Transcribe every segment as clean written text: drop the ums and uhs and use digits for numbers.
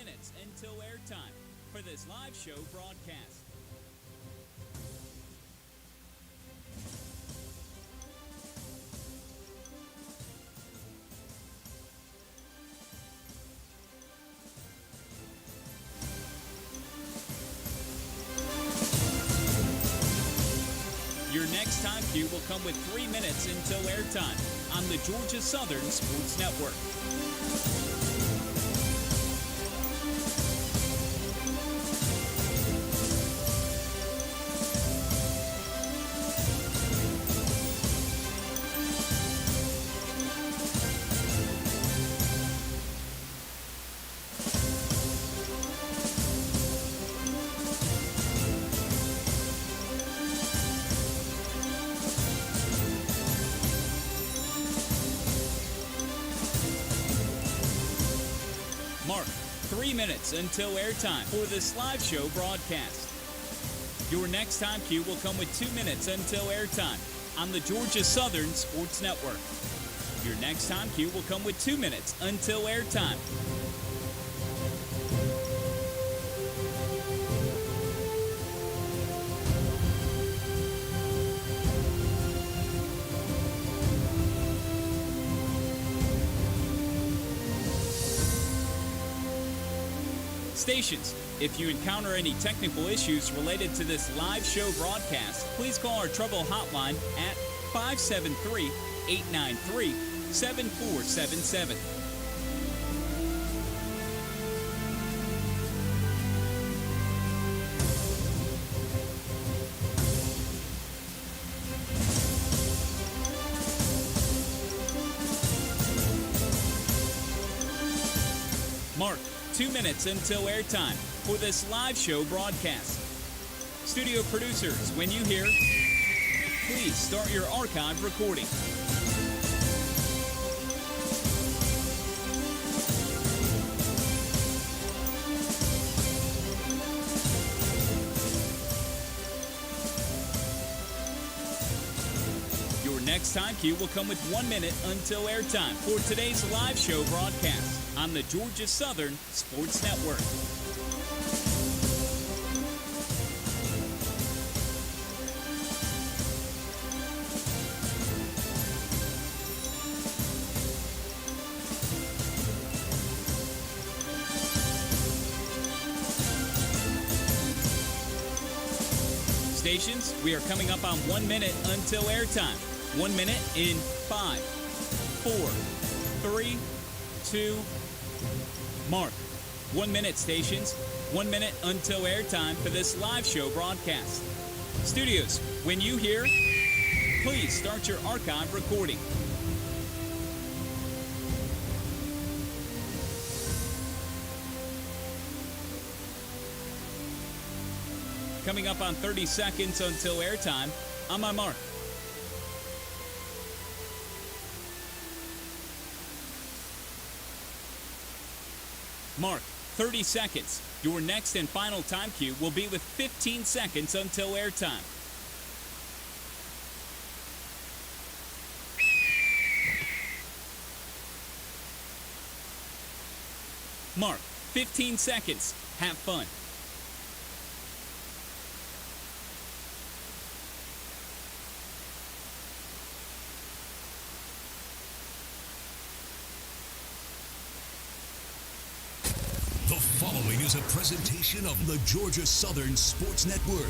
minutes until airtime for this live show broadcast. Your next time cue will come with 3 minutes until airtime on the Georgia Southern Sports Network. Mark 3 minutes until airtime for this live show broadcast. Your next time cue will come with 2 minutes until airtime on the Georgia Southern Sports Network. Your next time cue will come with 2 minutes until airtime. Stations, if you encounter any technical issues related to this live show broadcast, please call our trouble hotline at 573-893-7477. Mark 2 minutes until airtime for this live show broadcast. Studio producers, when you hear, please start your archive recording. Your next time cue will come with 1 minute until airtime for today's live show broadcast on the Georgia Southern Sports Network. Stations, we are coming up on 1 minute until airtime. 1 minute in 5, 4, 3, 2, Mark. 1 minute, stations. 1 minute until airtime for this live show broadcast. Studios, when you hear, please start your archive recording. Coming up on 30 seconds until airtime, I'm on Mark. Mark, 30 seconds. Your next and final time cue will be with 15 seconds until airtime. Mark, 15 seconds. Have fun. The following is a presentation of the Georgia Southern Sports Network.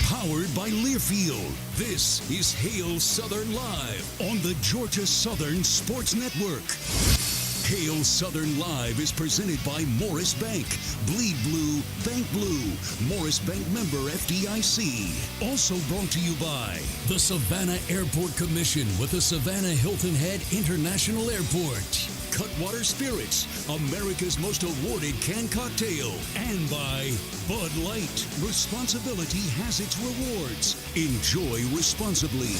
Powered by Learfield, this is Hail Southern Live on the Georgia Southern Sports Network. Hail Southern Live is presented by Morris Bank. Bleed Blue, Bank Blue. Morris Bank member FDIC. Also brought to you by the Savannah Airport Commission with the Savannah Hilton Head International Airport. Cutwater Spirits, America's most awarded canned cocktail. And by Bud Light. Responsibility has its rewards. Enjoy responsibly.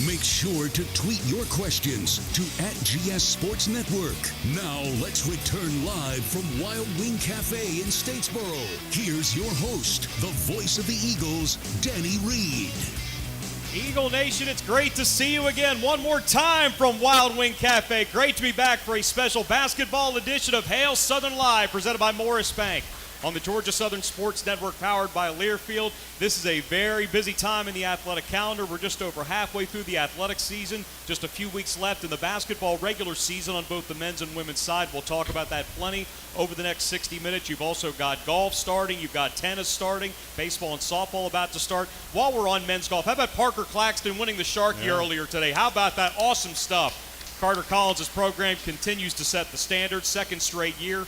Make sure to tweet your questions to @GS Sports Network. Now let's return live from Wild Wing Cafe in Statesboro. Here's your host, the voice of the Eagles, Danny Reed. Eagle Nation, it's great to see you again one more time from Wild Wing Cafe. Great to be back for a special basketball edition of Hail Southern Live presented by Morris Bank on the Georgia Southern Sports Network powered by Learfield. This is a very busy time in the athletic calendar. We're just over halfway through the athletic season, just a few weeks left in the basketball regular season on both the men's and women's side. We'll talk about that plenty over the next 60 minutes. You've also got golf starting, you've got tennis starting, baseball and softball about to start. While we're on men's golf, how about Parker Claxton winning the Sharkey earlier today? How about that? Awesome stuff. Carter Collins' program continues to set the standard, second straight year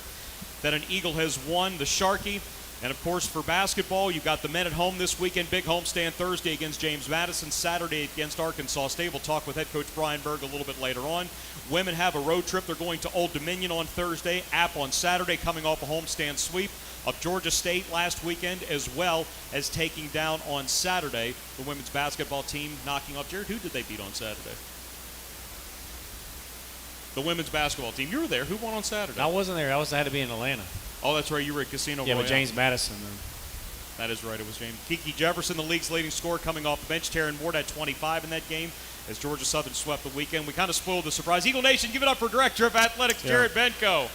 that an Eagle has won the Sharkey. And, of course, for basketball, you've got the men at home this weekend. Big homestand Thursday against James Madison, Saturday against Arkansas State. We'll talk with head coach Brian Burg a little bit later on. Women have a road trip. They're going to Old Dominion on Thursday, App on Saturday, coming off a homestand sweep of Georgia State last weekend, as well as taking down on Saturday the women's basketball team, knocking off Jared. Who did they beat on Saturday? The women's basketball team. You were there. Who won on Saturday? I wasn't there. I had to be in Atlanta. Oh, that's right. You were at Casino Royale. Yeah, with James Madison. That is right. It was James. Kiki Jefferson, the league's leading scorer, coming off the bench. Taryn Ward had 25 in that game as Georgia Southern swept the weekend. We kind of spoiled the surprise. Eagle Nation, give it up for Director of Athletics, Jared Benko.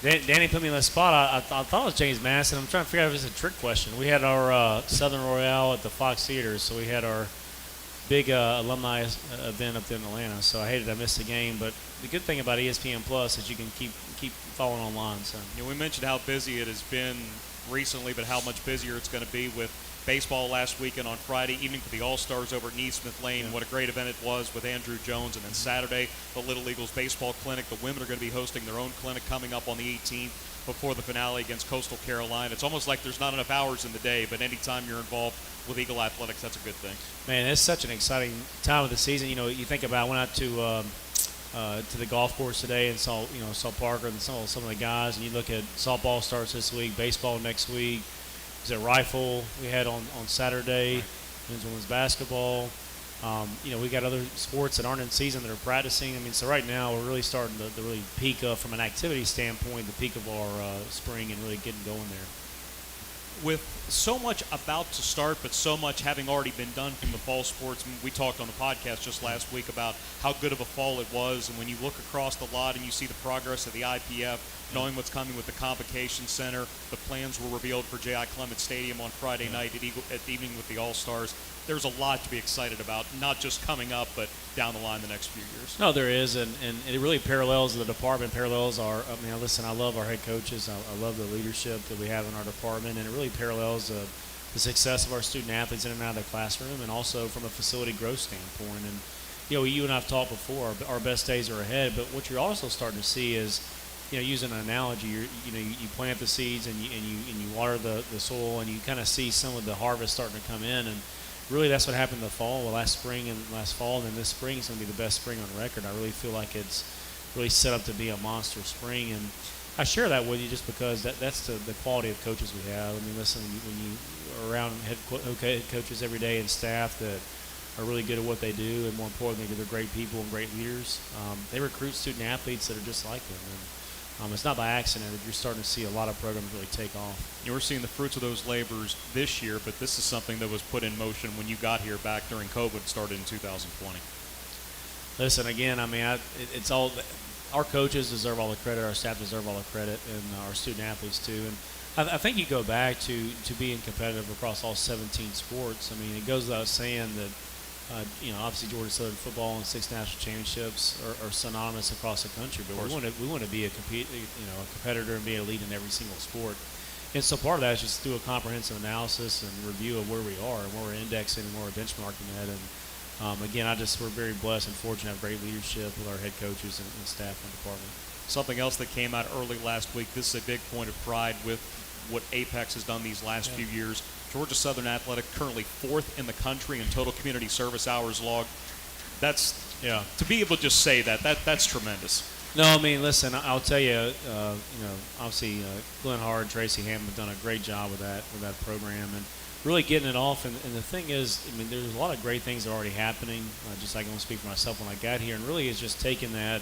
Danny put me in the spot. I thought it was James Madison. I'm trying to figure out if it's a trick question. We had our Southern Royale at the Fox Theater, so we had our big alumni event up there in Atlanta. So I hated I missed the game, but the good thing about ESPN Plus is you can keep following online. So we mentioned how busy it has been recently, but how much busier it's going to be with baseball last weekend on Friday evening for the All-Stars over at Neesmith Lane. What a great event it was with Andrew Jones. And then Saturday, the Little Eagles Baseball Clinic. The women are going to be hosting their own clinic coming up on the 18th before the finale against Coastal Carolina. It's almost like there's not enough hours in the day, but anytime you're involved with Eagle Athletics, that's a good thing. Man, it's such an exciting time of the season. You know, you think about, I went out to the golf course today and saw Parker and some of the guys, and you look at softball starts this week, baseball next week. Is it rifle we had on Saturday, men's and women's basketball. We got other sports that aren't in season that are practicing. I mean, so right now we're really starting to really peak from an activity standpoint, the peak of our spring and really getting going there. With so much about to start, but so much having already been done from the fall sports, we talked on the podcast just last week about how good of a fall it was, and when you look across the lot and you see the progress of the IPF, knowing what's coming with the Convocation Center, the plans were revealed for J.I. Clement Stadium on Friday night at evening with the All-Stars. There's a lot to be excited about, not just coming up, but down the line the next few years. No, there is, and it really parallels the department, parallels our, listen, I love our head coaches. I love the leadership that we have in our department, and it really parallels the success of our student athletes in and out of the classroom, and also from a facility growth standpoint. And, you and I have talked before, our best days are ahead, but what you're also starting to see is, using an analogy, you plant the seeds and you water the soil, and you kind of see some of the harvest starting to come in, and really that's what happened in the fall, last spring and last fall, and then this spring is going to be the best spring on record. I really feel like it's really set up to be a monster spring, and I share that with you just because that's the quality of coaches we have. I mean, listen, when you are around head coaches every day and staff that are really good at what they do, and more importantly, they're great people and great leaders, they recruit student athletes that are just like them. And it's not by accident that you're starting to see a lot of programs really take off. We're seeing the fruits of those labors this year, but this is something that was put in motion when you got here back during COVID, started in 2020. Listen, again, it's all our coaches deserve all the credit, our staff deserve all the credit, and our student athletes too. And I think you go back to being competitive across all 17 sports. I mean, it goes without saying that obviously Georgia Southern football and 6 national championships are synonymous across the country. But we want to be a competitor and be a lead in every single sport. And so part of that is just through a comprehensive analysis and review of where we are and where we're indexing and where we're benchmarking at. And again, we're very blessed and fortunate to have great leadership with our head coaches and staff in the department. Something else that came out early last week. This is a big point of pride with what Apex has done these last few years. Georgia Southern Athletic currently 4th in the country in total community service hours logged. To be able to just say that's tremendous. No, I mean, listen, I'll tell you, obviously Glenn Hart and Tracy Hammond have done a great job with that program and really getting it off. And the thing is, there's a lot of great things that are already happening. Just like I want to speak for myself when I got here, and really is just taking that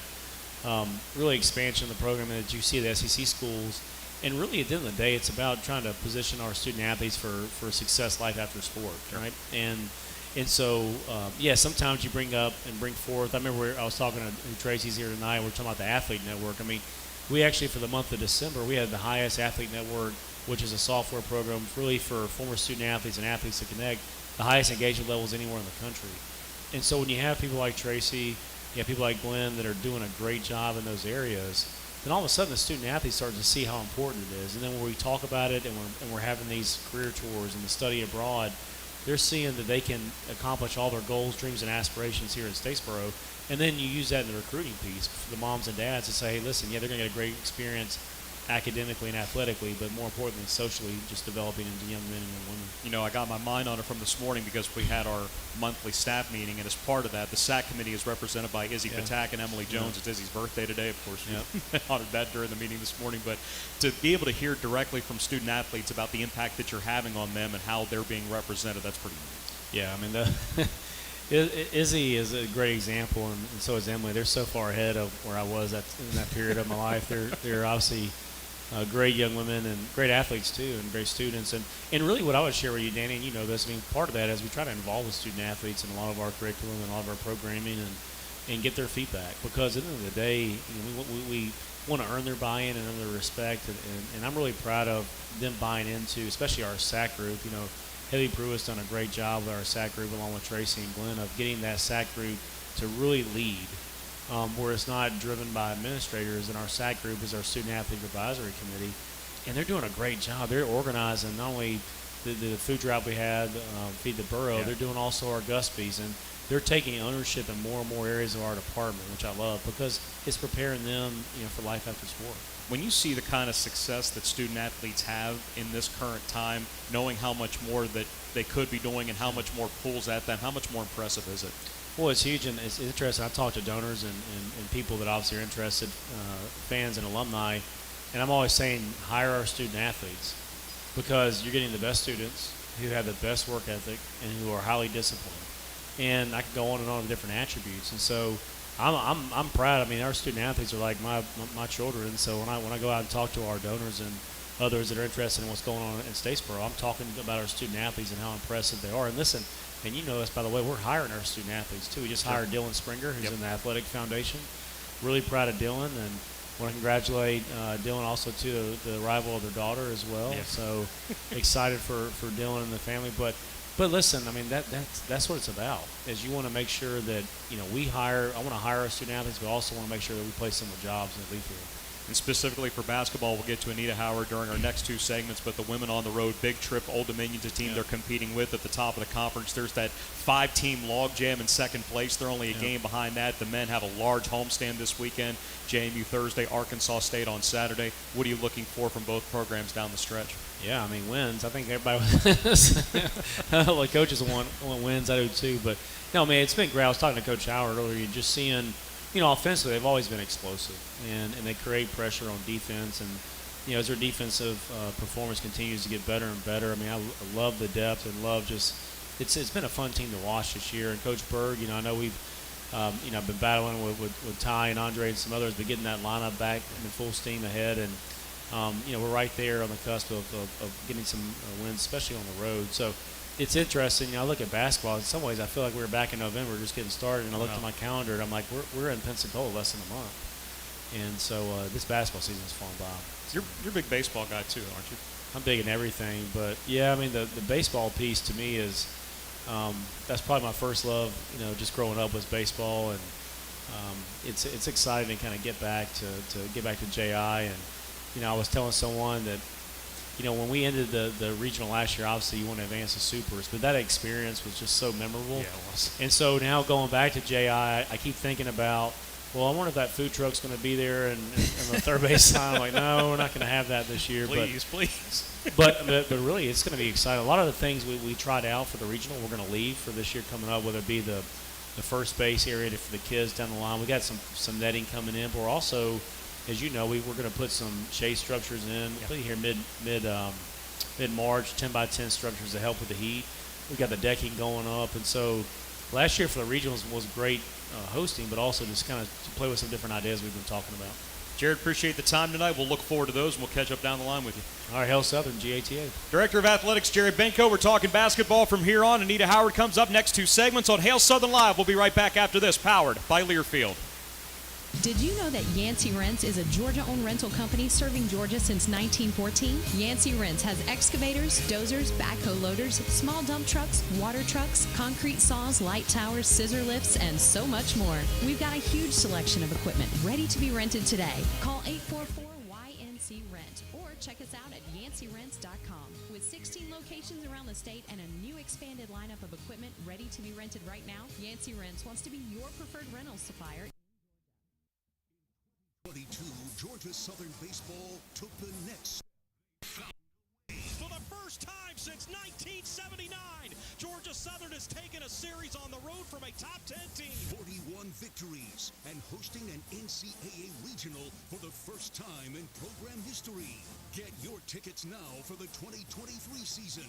really expansion of the program that you see at the SEC schools And really, at the end of the day, it's about trying to position our student athletes for success life after sport, right? And so, yeah, sometimes you bring forth. I remember I was talking to Tracy's here tonight. We're talking about the Athlete Network. I mean, we actually, for the month of December, we had the highest Athlete Network, which is a software program really for former student athletes and athletes to connect, the highest engagement levels anywhere in the country. And so when you have people like Tracy, you have people like Glenn that are doing a great job in those areas, then all of a sudden the student athlete starts to see how important it is. And then when we talk about it and we're having these career tours and the study abroad, they're seeing that they can accomplish all their goals, dreams, and aspirations here in Statesboro. And then you use that in the recruiting piece for the moms and dads to say, hey, listen, yeah, they're going to get a great experience academically and athletically, but more importantly, socially, just developing into young men and young women. You know, I got my mind on it from this morning because we had our monthly staff meeting, and as part of that, the SAC committee is represented by Izzy Patak and Emily Jones. It's Izzy's birthday today, of course. We honored that during the meeting this morning. But to be able to hear directly from student athletes about the impact that you're having on them and how they're being represented, that's pretty neat. Yeah, I mean, Izzy is a great example, and so is Emily. They're so far ahead of where I was in that period of my life. They're obviously great young women and great athletes too, and great students. And really what I would share with you, Danny, and you know this, I mean, part of that is we try to involve the student athletes in a lot of our curriculum and a lot of our programming and get their feedback, because at the end of the day, you know, we want to earn their buy-in and earn their respect, and I'm really proud of them buying into, especially our SAC group. You know, Haley Brew has done a great job with our SAC group along with Tracy and Glenn of getting that SAC group to really lead. Where it's not driven by administrators, and our SAC group is our Student Athlete Advisory Committee, and they're doing a great job. They're organizing not only the food drive we had, Feed the Borough, they're doing also our Guspies, and they're taking ownership in more and more areas of our department, which I love, because it's preparing them, you know, for life after sport. When you see the kind of success that student athletes have in this current time, knowing how much more that they could be doing and how much more pulls at them, how much more impressive is it? Well, it's huge, and it's interesting. I talk to donors and people that obviously are interested, fans and alumni, and I'm always saying hire our student athletes, because you're getting the best students who have the best work ethic and who are highly disciplined. And I could go on and on with different attributes. And so I'm proud. I mean, our student athletes are like my children. And so when I go out and talk to our donors and others that are interested in what's going on in Statesboro, I'm talking about our student athletes and how impressive they are. And listen, and you know this, by the way, we're hiring our student athletes too. We just hired Dylan Springer, who's in the Athletic Foundation. Really proud of Dylan, and want to congratulate Dylan also to the arrival of their daughter as well. Yeah. So excited for Dylan and the family. But listen, I mean, that's what it's about. Is you want to make sure that, you know, I want to hire our student athletes, but also want to make sure that we place them with jobs in the league field. And specifically for basketball, we'll get to Anita Howard during our next two segments, but the women on the road, big trip, Old Dominion's a team they're competing with at the top of the conference. There's that 5-team logjam in second place. They're only a game behind that. The men have a large homestand this weekend. JMU Thursday, Arkansas State on Saturday. What are you looking for from both programs down the stretch? Yeah, I mean, wins. I think everybody well, coaches want wins. I do too. But, no, man, it's been great. I was talking to Coach Howard earlier. You're just seeing, you know, offensively, they've always been explosive, and they create pressure on defense. And, you know, as their defensive performance continues to get better and better, I mean, I love the depth and love just it's been a fun team to watch this year. And Coach Burg, you know, I know we've, you know, been battling with Ty and Andre and some others, but getting that lineup back in full steam ahead. And, you know, we're right there on the cusp of getting some wins, especially on the road. So it's interesting. You know, I look at basketball. In some ways, I feel like we were back in November, just getting started. And I looked at my calendar, and I'm like, we're in Pensacola less than a month. And so this basketball season is falling by. You're a big baseball guy too, aren't you? I'm big in everything, but yeah, I mean the baseball piece to me is that's probably my first love. You know, just growing up was baseball, and it's exciting to kind of get back to JI. And you know, I was telling someone that, you know, when we ended the regional last year, obviously you want to advance the supers, but that experience was just so memorable. Yeah, it was. And so now going back to JI, I keep thinking about, well, I wonder if that food truck's going to be there and the third base line. I'm like, no, we're not going to have that this year. Please. But really, it's going to be exciting. A lot of the things we tried out for the regional, we're going to leave for this year coming up, whether it be the first base area for the kids down the line. We got some netting coming in, but we're also, as you know, we're going to put some shade structures in. We'll here mid-March, 10x10 structures to help with the heat. We've got the decking going up, and so last year for the regionals was great hosting, but also just kind of to play with some different ideas we've been talking about. Jared, appreciate the time tonight. We'll look forward to those, and we'll catch up down the line with you. All right, Hail Southern, GATA. Director of Athletics, Jared Benko. We're talking basketball from here on. Anita Howard comes up next 2 segments on Hail Southern Live. We'll be right back after this, powered by Learfield. Did you know that Yancey Rents is a Georgia-owned rental company serving Georgia since 1914? Yancey Rents has excavators, dozers, backhoe loaders, small dump trucks, water trucks, concrete saws, light towers, scissor lifts, and so much more. We've got a huge selection of equipment ready to be rented today. Call 844-YNC-RENT or check us out at yanceyrents.com. With 16 locations around the state and a new expanded lineup of equipment ready to be rented right now, Yancey Rents wants to be your preferred rental supplier. 22, Georgia Southern baseball took the next. For the first time since 1979, Georgia Southern has taken a series on the road from a top 10 team. 41 victories and hosting an NCAA regional for the first time in program history. Get your tickets now for the 2023 season.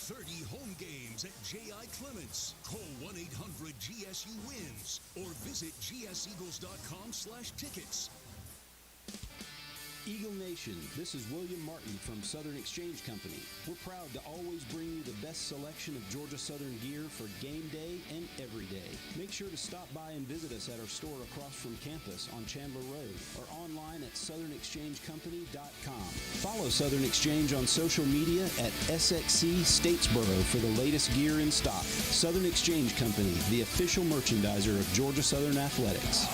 30 home games at J.I. Clements. Call 1-800-GSU-WINS or visit gseagles.com/tickets. Eagle Nation, this is William Martin from Southern Exchange Company. We're proud to always bring you the best selection of Georgia Southern gear for game day and every day. Make sure to stop by and visit us at our store across from campus on Chandler Road or online at southernexchangecompany.com. Follow Southern Exchange on social media at SXC Statesboro for the latest gear in stock. Southern Exchange Company, the official merchandiser of Georgia Southern Athletics.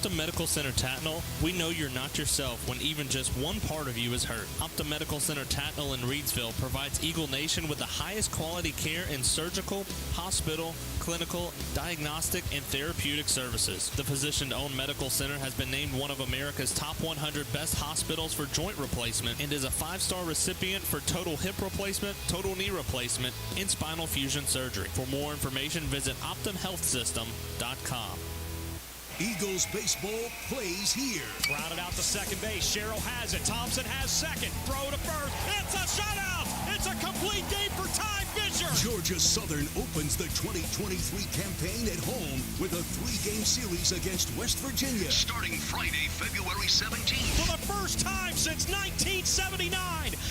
Optum Medical Center Tatnall, we know you're not yourself when even just one part of you is hurt. Optum Medical Center Tatnall in Reedsville provides Eagle Nation with the highest quality care in surgical, hospital, clinical, diagnostic, and therapeutic services. The physician-owned medical center has been named one of America's top 100 best hospitals for joint replacement and is a 5-star recipient for total hip replacement, total knee replacement, and spinal fusion surgery. For more information, visit OptumHealthSystem.com. Eagles baseball plays here. Grounded out to second base. Sherrill has it. Thompson has second. Throw to first. It's a shutout. It's a complete game for Ty Fisher. Georgia Southern opens the 2023 campaign at home with a 3-game series against West Virginia. Starting Friday, February 17th. For the first time since 1979,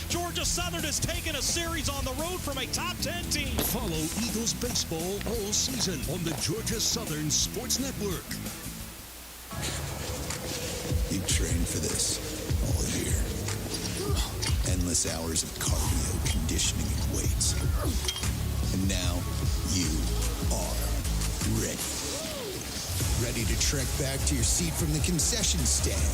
Georgia Southern has taken a series on the road from a top 10 team. Follow Eagles baseball all season on the Georgia Southern Sports Network. You trained for this all year. Endless hours of cardio, conditioning, and weights. And now you are ready. Ready to trek back to your seat from the concession stand.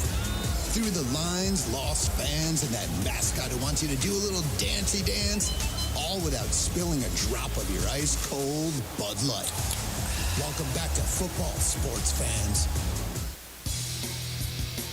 Through the lines, lost fans, and that mascot who wants you to do a little dancey dance. All without spilling a drop of your ice-cold Bud Light. Welcome back to football, sports fans.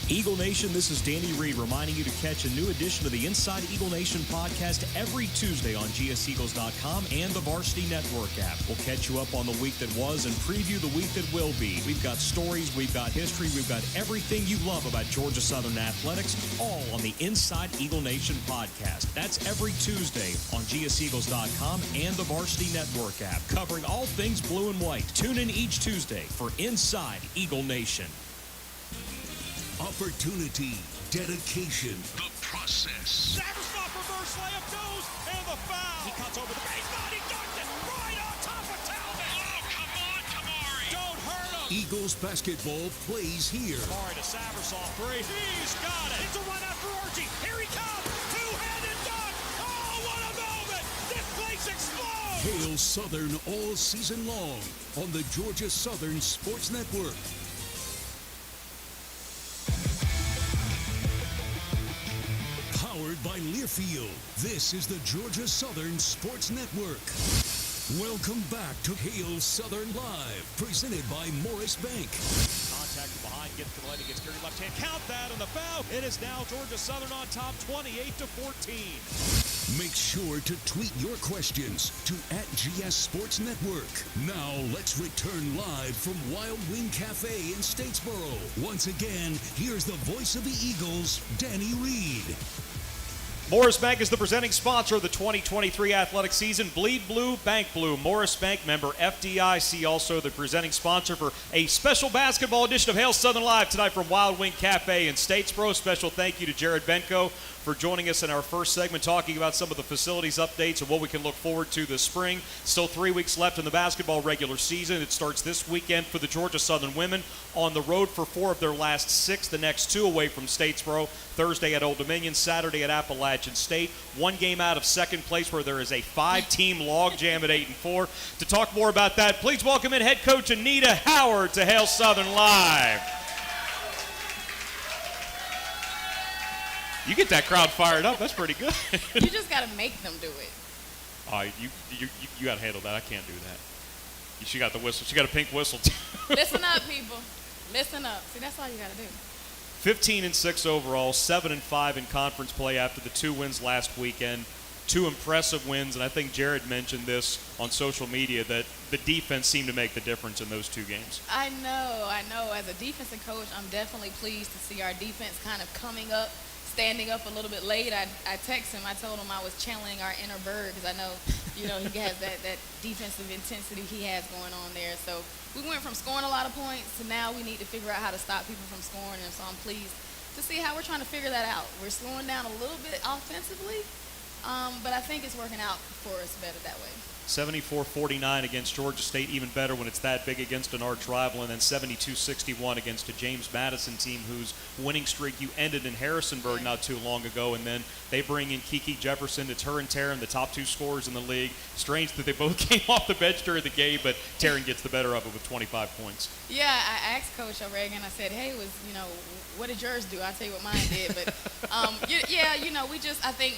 Eagle Nation, this is Danny Reed reminding you to catch a new edition of the Inside Eagle Nation podcast every Tuesday on gseagles.com and the Varsity Network app. We'll catch you up on the week that was and preview the week that will be. We've got stories, we've got history, we've got everything you love about Georgia Southern athletics, all on the Inside Eagle Nation podcast. That's every Tuesday on gseagles.com and the Varsity Network app, covering all things blue and white. Tune in each Tuesday for Inside Eagle Nation. Opportunity, dedication, the process. Saversoff reverse layup goes, and the foul. He cuts over the baseline. He dunked it right on top of Talbot. Oh, come on, Kamari. Don't hurt him. Eagles basketball plays here. Kamari to Saversoff three. He's got it. It's a run after Archie. Here he comes. Two-handed dunk. Oh, what a moment. This place explodes. Hail Southern all season long on the Georgia Southern Sports Network. Powered by Learfield, this is the Georgia Southern Sports Network. Welcome back to Hail Southern Live, presented by Morris Bank. Contact from behind, gets to the lane, gets carried left hand. Count that on the foul. It is now Georgia Southern on top, 28-14. Make sure to tweet your questions to @GS Sports Network. Now let's return live from Wild Wing Cafe in Statesboro. Once again, here's the voice of the Eagles, Danny Reed. Morris Bank is the presenting sponsor of the 2023 athletic season. Bleed Blue, Bank Blue. Morris Bank, member FDIC, also the presenting sponsor for a special basketball edition of Hail Southern Live tonight from Wild Wing Cafe in Statesboro. Special thank you to Jared Benko for joining us in our first segment, talking about some of the facilities updates and what we can look forward to this spring. Still 3 weeks left in the basketball regular season. It starts this weekend for the Georgia Southern women, on the road for 4 of their last 6, the next 2 away from Statesboro. Thursday at Old Dominion, Saturday at Appalachian State. 1 game out of second place, where there is a 5-team logjam at 8-4. To talk more about that, please welcome in head coach Anita Howard to Hail Southern Live. You get that crowd fired up. That's pretty good. You just got to make them do it. You got to handle that. I can't do that. She got the whistle. She got a pink whistle, too. Listen up, people. Listen up. See, that's all you got to do. 15-6 overall, 7-5 in conference play after the 2 wins last weekend. 2 impressive wins, and I think Jared mentioned this on social media, that the defense seemed to make the difference in those 2 games. I know. As a defensive coach, I'm definitely pleased to see our defense kind of coming up, standing up a little bit late. I texted him. I told him I was channeling our inner Burg, because I know, he has that defensive intensity he has going on there. So we went from scoring a lot of points to now we need to figure out how to stop people from scoring, and so I'm pleased to see how we're trying to figure that out. We're slowing down a little bit offensively, but I think it's working out for us better that way. 74-49 against Georgia State, even better when it's that big against an arch rival, and then 72-61 against a James Madison team whose winning streak you ended in Harrisonburg not too long ago, and then they bring in Kiki Jefferson. It's her and Taryn, the top 2 scorers in the league. Strange that they both came off the bench during the game, but Taryn gets the better of it with 25 points. Yeah, I asked Coach O'Regan, I said, hey, what did yours do? I'll tell you what mine did. But, I think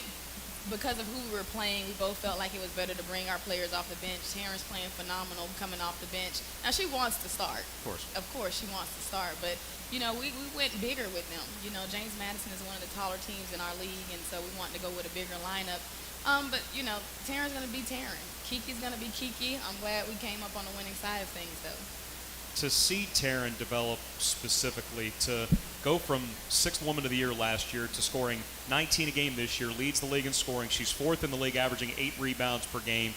because of who we were playing, we both felt like it was better to bring our players off the bench. Taryn's playing phenomenal coming off the bench. Now, she wants to start. Of course, she wants to start. But, we went bigger with them. James Madison is one of the taller teams in our league, and so we wanted to go with a bigger lineup. But, Taryn's going to be Taryn. Kiki's going to be Kiki. I'm glad we came up on the winning side of things, though. To see Taryn develop specifically, to go from 6th Woman of the Year last year to scoring 19 a game this year, leads the league in scoring. She's 4th in the league, averaging 8 rebounds per game.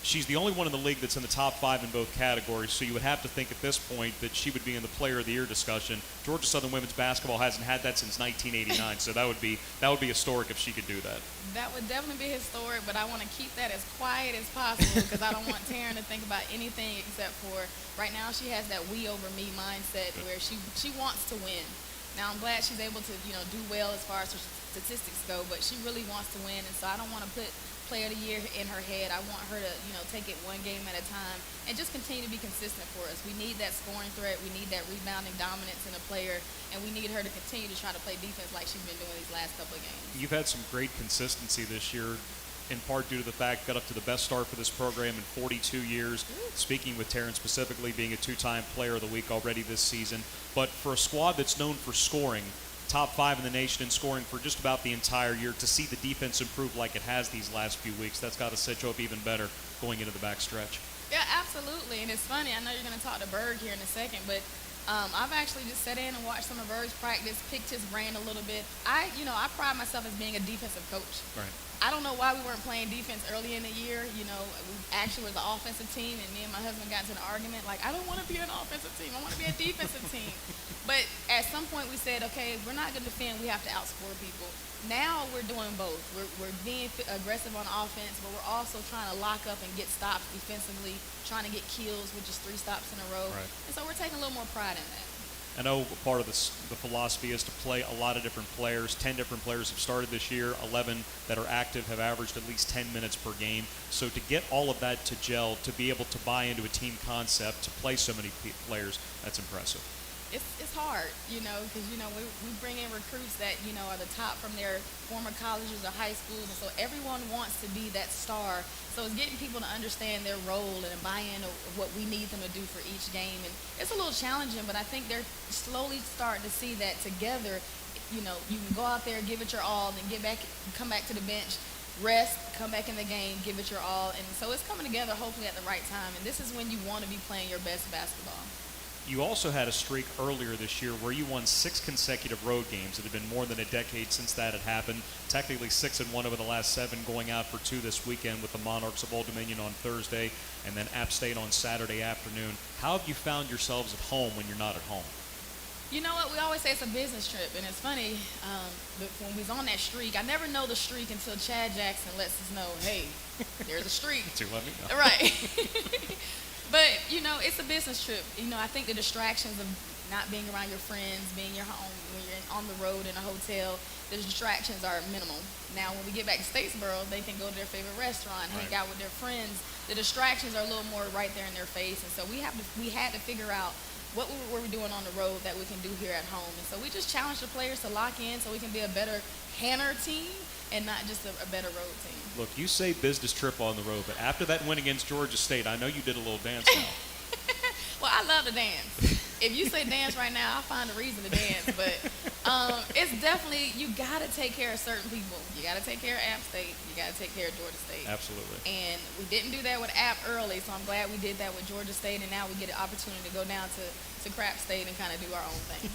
She's the only one in the league that's in the top 5 in both categories, so you would have to think at this point that she would be in the Player of the Year discussion. Georgia Southern women's basketball hasn't had that since 1989, so that would be historic if she could do that. That would definitely be historic, but I want to keep that as quiet as possible because I don't want Taryn to think about anything except for right now she has that we over me mindset where she wants to win. Now, I'm glad she's able to, do well as far as her statistics go, but she really wants to win, and so I don't want to put Player of the Year in her head. I want her to, take it one game at a time and just continue to be consistent for us. We need that scoring threat. We need that rebounding dominance in a player, and we need her to continue to try to play defense like she's been doing these last couple of games. You've had some great consistency this year, in part due to the fact got up to the best start for this program in 42 years. Speaking with Taryn specifically, being a 2-time Player of the Week already this season. But for a squad that's known for scoring, top 5 in the nation in scoring for just about the entire year, to see the defense improve like it has these last few weeks, that's got to set you up even better going into the back stretch. Yeah, absolutely. And it's funny, I know you're going to talk to Burg here in a second, but I've actually just sat in and watched some of Burg's practice, picked his brain a little bit. I pride myself as being a defensive coach. Right. I don't know why we weren't playing defense early in the year. We actually were the offensive team, and me and my husband got into an argument like, I don't want to be an offensive team. I want to be a defensive team. But at some point we said, okay, if we're not going to defend, we have to outscore people. Now we're doing both. We're being aggressive on offense, but we're also trying to lock up and get stops defensively, trying to get kills with just 3 stops in a row. Right. And so we're taking a little more pride in that. I know part of the philosophy is to play a lot of different players. 10 different players have started this year. 11 that are active have averaged at least 10 minutes per game. So to get all of that to gel, to be able to buy into a team concept, to play so many players, that's impressive. It's hard, because, we bring in recruits that, are the top from their former colleges or high schools, and so everyone wants to be that star. So it's getting people to understand their role and buy in of what we need them to do for each game. And it's a little challenging, but I think they're slowly starting to see that together, you can go out there, give it your all, then come back to the bench, rest, come back in the game, give it your all. And so it's coming together hopefully at the right time. And this is when you want to be playing your best basketball. You also had a streak earlier this year where you won 6 consecutive road games. It had been more than a decade since that had happened. Technically 6-1 over the last 7, going out for 2 this weekend with the Monarchs of Old Dominion on Thursday and then App State on Saturday afternoon. How have you found yourselves at home when you're not at home? You know what? We always say it's a business trip, and it's funny. But when we was on that streak, I never know the streak until Chad Jackson lets us know, hey, there's a streak. To let me know. Right. But, you know, it's a business trip. You know, I think the distractions of not being around your friends, being your home, when you're on the road in a hotel, the distractions are minimal. Now, when we get back to Statesboro, they can go to their favorite restaurant, hang out with their friends. The distractions are a little more right there in their face, and so we had to figure out what were we doing on the road that we can do here at home. And so we just challenged the players to lock in so we can be a better Hanner team and not just a better road team. Look, you say business trip on the road, but after that win against Georgia State, I know you did a little dance now. Well, I love to dance. If you say dance right now, I'll find a reason to dance. But it's definitely, you got to take care of certain people. You got to take care of App State. You got to take care of Georgia State. Absolutely. And we didn't do that with App early, so I'm glad we did that with Georgia State. And now we get an opportunity to go down to Crap State and kind of do our own thing.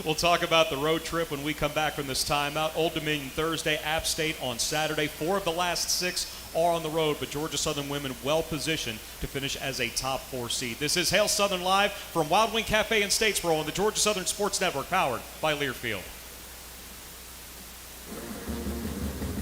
We'll talk about the road trip when we come back from this timeout. Old Dominion Thursday, App State on Saturday. 4 of the last 6 are on the road, but Georgia Southern women well positioned to finish as a top 4 seed. This is Hail Southern Live from Wild Wing Cafe in Statesboro on the Georgia Southern Sports Network, powered by Learfield.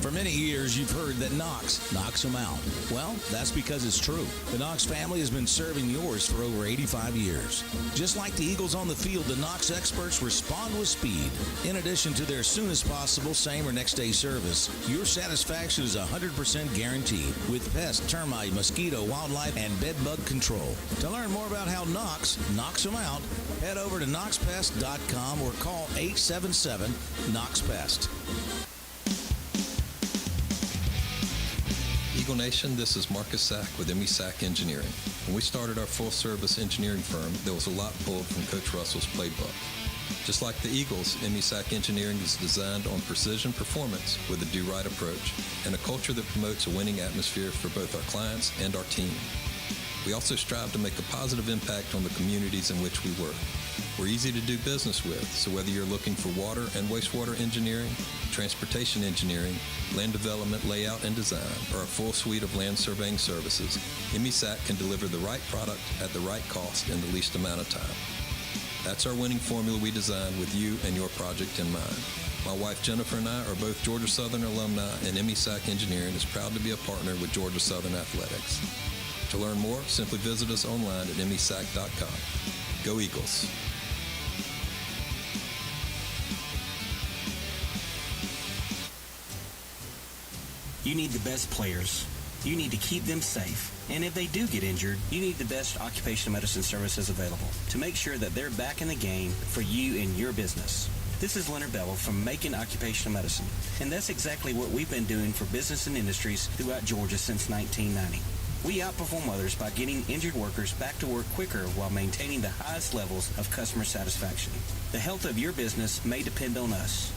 For many years, you've heard that Knox knocks them out. Well, that's because it's true. The Knox family has been serving yours for over 85 years. Just like the Eagles on the field, the Knox experts respond with speed. In addition to their soonest possible same or next day service, your satisfaction is 100% guaranteed with pest, termite, mosquito, wildlife, and bed bug control. To learn more about how Knox knocks them out, head over to knoxpest.com or call 877-KNOX-PEST. Eagle Nation, this is Marcus Sack with MESAC Engineering. When we started our full-service engineering firm, there was a lot pulled from Coach Russell's playbook. Just like the Eagles, MESAC Engineering is designed on precision performance with a do-right approach and a culture that promotes a winning atmosphere for both our clients and our team. We also strive to make a positive impact on the communities in which we work. We're easy to do business with, so whether you're looking for water and wastewater engineering, transportation engineering, land development, layout, and design, or a full suite of land surveying services, MESAC can deliver the right product at the right cost in the least amount of time. That's our winning formula we designed with you and your project in mind. My wife Jennifer and I are both Georgia Southern alumni, and MESAC Engineering is proud to be a partner with Georgia Southern Athletics. To learn more, simply visit us online at mesac.com. Go Eagles! You need the best players. You need to keep them safe. And if they do get injured, you need the best occupational medicine services available to make sure that they're back in the game for you and your business. This is Leonard Bevel from Macon Occupational Medicine, and that's exactly what we've been doing for business and industries throughout Georgia since 1990. We outperform others by getting injured workers back to work quicker while maintaining the highest levels of customer satisfaction. The health of your business may depend on us.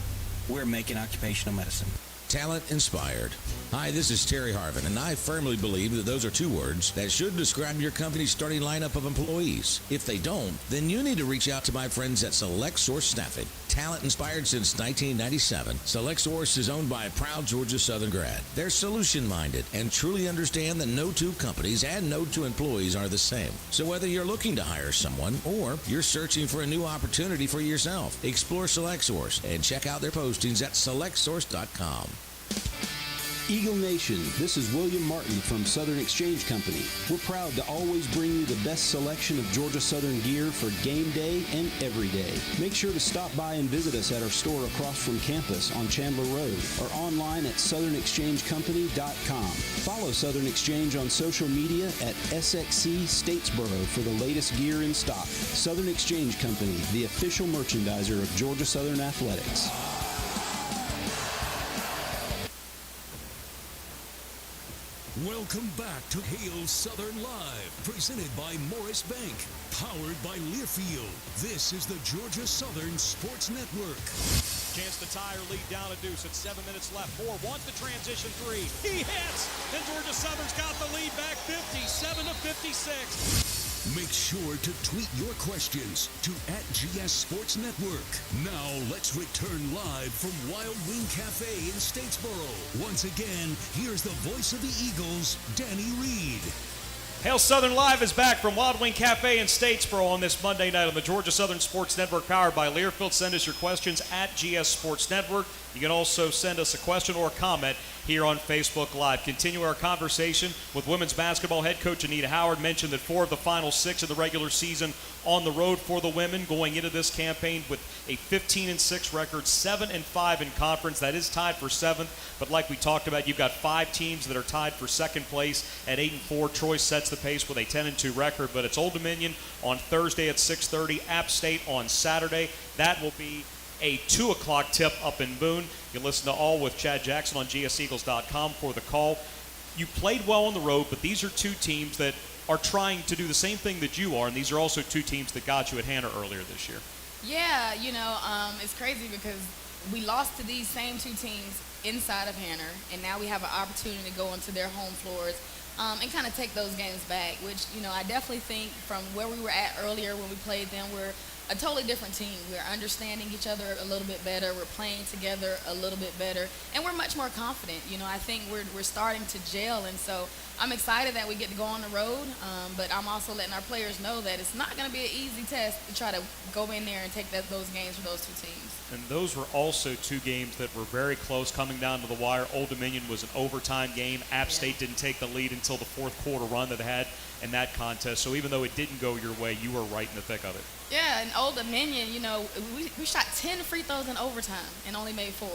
We're Macon Occupational Medicine. Talent inspired. Hi, this is Terry Harvin, and I firmly believe that those are 2 words that should describe your company's starting lineup of employees. If they don't, then you need to reach out to my friends at Select Source Staffing. Talent inspired since 1997, Select Source is owned by a proud Georgia Southern grad. They're solution-minded and truly understand that no 2 companies and no 2 employees are the same. So whether you're looking to hire someone or you're searching for a new opportunity for yourself, explore Select Source and check out their postings at selectsource.com. Eagle Nation, this is William Martin from Southern Exchange Company. We're proud to always bring you the best selection of Georgia Southern gear for game day and every day. Make sure to stop by and visit us at our store across from campus on Chandler Road or online at southernexchangecompany.com. Follow Southern Exchange on social media at SXC Statesboro for the latest gear in stock. Southern Exchange Company, the official merchandiser of Georgia Southern Athletics. Welcome back to Hail Southern Live, presented by Morris Bank, powered by Learfield. This is the Georgia Southern Sports Network. Chance to tie or lead down a deuce at 7 minutes left. Moore wants the transition 3. He hits, and Georgia Southern's got the lead back 57-56. Make sure to tweet your questions to @GS Sports Network. Now let's return live from Wild Wing Cafe in Statesboro. Once again, here's the voice of the Eagles, Danny Reed. Hail Southern Live is back from Wild Wing Cafe in Statesboro on this Monday night on the Georgia Southern Sports Network, powered by Learfield. Send us your questions at GS Sports Network. You can also send us a question or a comment here on Facebook Live. Continue our conversation with women's basketball head coach Anita Howard. Mentioned that 4 of the final 6 of the regular season on the road for the women, going into this campaign with a 15-6 record, 7-5 in conference. That is tied for 7th, but like we talked about, you've got 5 teams that are tied for 2nd place at 8-4. Troy sets the pace with a 10-2 record, but it's Old Dominion on Thursday at 6:30, App State on Saturday. That will be a 2 o'clock tip up in Boone. You can listen to All with Chad Jackson on gseagles.com for the call. You played well on the road, but these are 2 teams that are trying to do the same thing that you are, and these are also 2 teams that got you at Hannah earlier this year. Yeah, it's crazy because we lost to these same 2 teams inside of Hannah, and now we have an opportunity to go into their home floors and kind of take those games back, which, I definitely think from where we were at earlier when we played them, we're a totally different team. We're understanding each other a little bit better. We're playing together a little bit better, and we're much more confident. I think we're starting to gel, and so I'm excited that we get to go on the road, but I'm also letting our players know that it's not going to be an easy test to try to go in there and take those games for those 2 teams. And those were also 2 games that were very close coming down to the wire. Old Dominion was an overtime game. App State didn't take the lead until the 4th quarter run that they had in that contest. So even though it didn't go your way, you were right in the thick of it. Yeah, and Old Dominion, we shot 10 free throws in overtime and only made 4.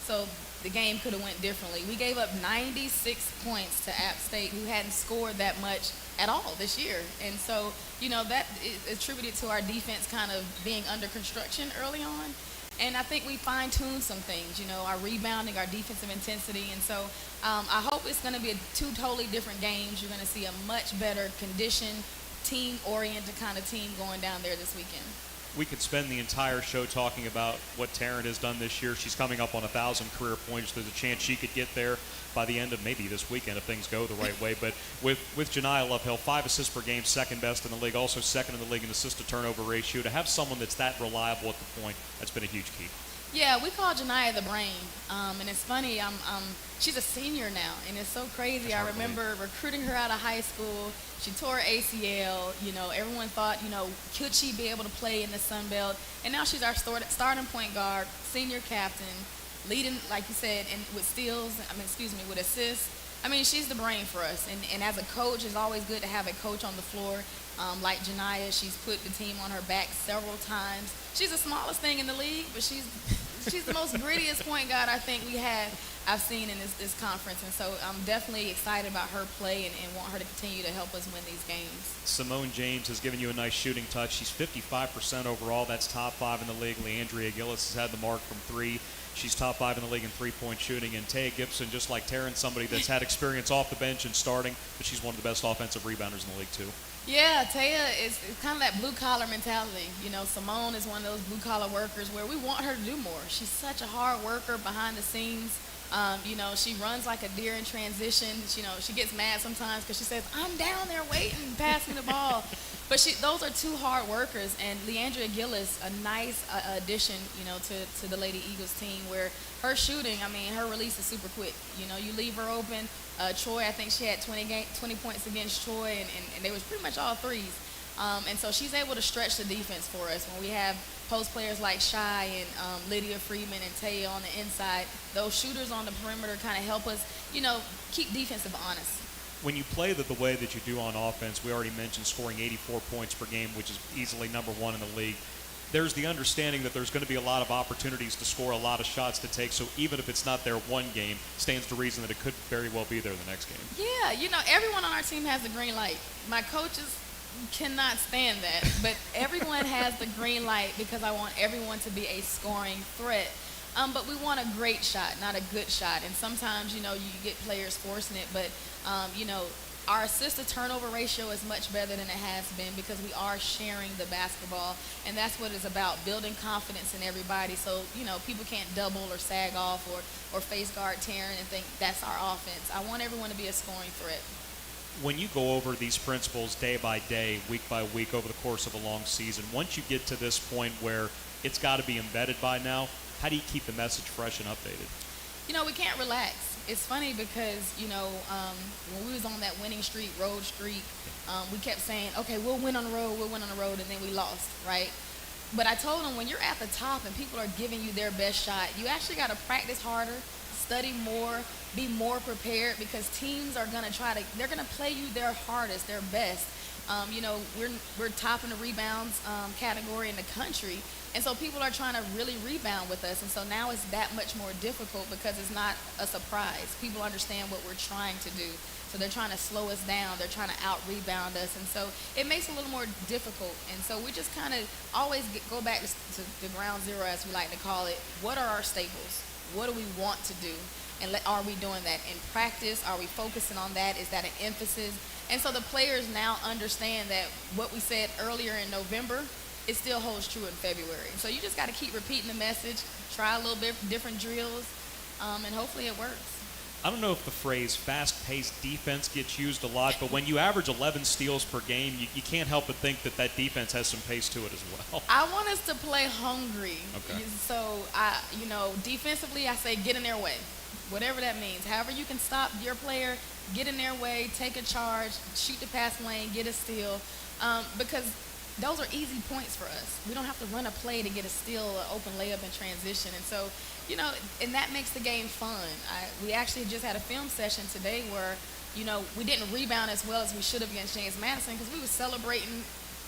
So the game could have went differently. We gave up 96 points to App State, who hadn't scored that much at all this year. And so, that is attributed to our defense kind of being under construction early on. And I think we fine-tuned some things, our rebounding, our defensive intensity. And so I hope it's going to be 2 totally different games. You're going to see a much better conditioned, team-oriented kind of team going down there this weekend. We could spend the entire show talking about what Taryn has done this year. She's coming up on 1,000 career points. There's a chance she could get there by the end of maybe this weekend if things go the right way. But with Janiyah Lovehill, 5 assists per game, 2nd best in the league, also 2nd in the league in assist-to-turnover ratio. To have someone that's that reliable at the point, that's been a huge key. Yeah, we call Janiyah the brain, and it's funny. She's a senior now, and it's so crazy. I remember recruiting her out of high school. She tore her ACL. Everyone thought, could she be able to play in the Sun Belt? And now she's our starting point guard, senior captain, leading, like you said, and with steals. With assists. She's the brain for us. And as a coach, it's always good to have a coach on the floor. Like Janiyah, she's put the team on her back several times. She's the smallest thing in the league, but she's the most grittiest point guard I've seen in this conference. And so I'm definitely excited about her play and want her to continue to help us win these games. Simone James has given you a nice shooting touch. She's 55% overall. That's top 5 in the league. Leandria Gillis has had the mark from 3. She's top 5 in the league in 3-point shooting. And Taya Gibson, just like Taryn, somebody that's had experience off the bench and starting, but she's one of the best offensive rebounders in the league too. Yeah, Taya is kind of that blue-collar mentality. Simone is one of those blue-collar workers where we want her to do more. She's such a hard worker behind the scenes. She runs like a deer in transition. She gets mad sometimes because she says, I'm down there waiting, pass me the ball. But those are 2 hard workers. And Leandria Gillis, a nice addition, to the Lady Eagles team where her shooting, her release is super quick. You leave her open. Troy, I think she had 20 points against Troy, and they was pretty much all threes. And so she's able to stretch the defense for us. When we have post players like Shy and Lydia Freeman and Taya on the inside, those shooters on the perimeter kind of help us, keep defensive honest. When you play the way that you do on offense, we already mentioned scoring 84 points per game, which is easily number 1 in the league. There's the understanding that there's going to be a lot of opportunities to score, a lot of shots to take. So even if it's not there one game, stands to reason that it could very well be there the next game. Yeah, everyone on our team has the green light. My coaches cannot stand that, but everyone has the green light because I want everyone to be a scoring threat. But we want a great shot, not a good shot. And sometimes, you get players forcing it, but, our assist-to-turnover ratio is much better than it has been because we are sharing the basketball, and that's what it's about, building confidence in everybody so, people can't double or sag off or face guard Taryn and think that's our offense. I want everyone to be a scoring threat. when you go over these principles day by day, week by week, over the course of a long season, once you get to this point where it's got to be embedded by now, how do you keep the message fresh and updated? We can't relax. It's funny because, when we was on that winning streak, road streak, we kept saying, okay, we'll win on the road, and then we lost, right? But I told them, when you're at the top and people are giving you their best shot, you actually got to practice harder, study more, be more prepared, because teams are going to they're going to play you their hardest, their best. We're top in the rebounds category in the country, and so people are trying to really rebound with us, and so now it's that much more difficult because it's not a surprise. People understand what we're trying to do, so they're trying to slow us down, they're trying to out-rebound us, and so it makes it a little more difficult, and so we just kind of always go back to the ground zero, as we like to call it. What are our staples? What do we want to do? And are we doing that in practice? Are we focusing on that? Is that an emphasis? And so the players now understand that what we said earlier in November, it still holds true in February. So you just got to keep repeating the message, try a little bit different drills, and hopefully it works. I don't know if the phrase fast-paced defense gets used a lot, but when you average 11 steals per game, you can't help but think that defense has some pace to it as well. I want us to play hungry. Okay. So, defensively, I say get in their way, whatever that means. However you can stop your player, get in their way, take a charge, shoot the pass lane, get a steal, because those are easy points for us. We don't have to run a play to get a steal, an open layup in transition. And so, and that makes the game fun. We actually just had a film session today where, we didn't rebound as well as we should have against James Madison because we were celebrating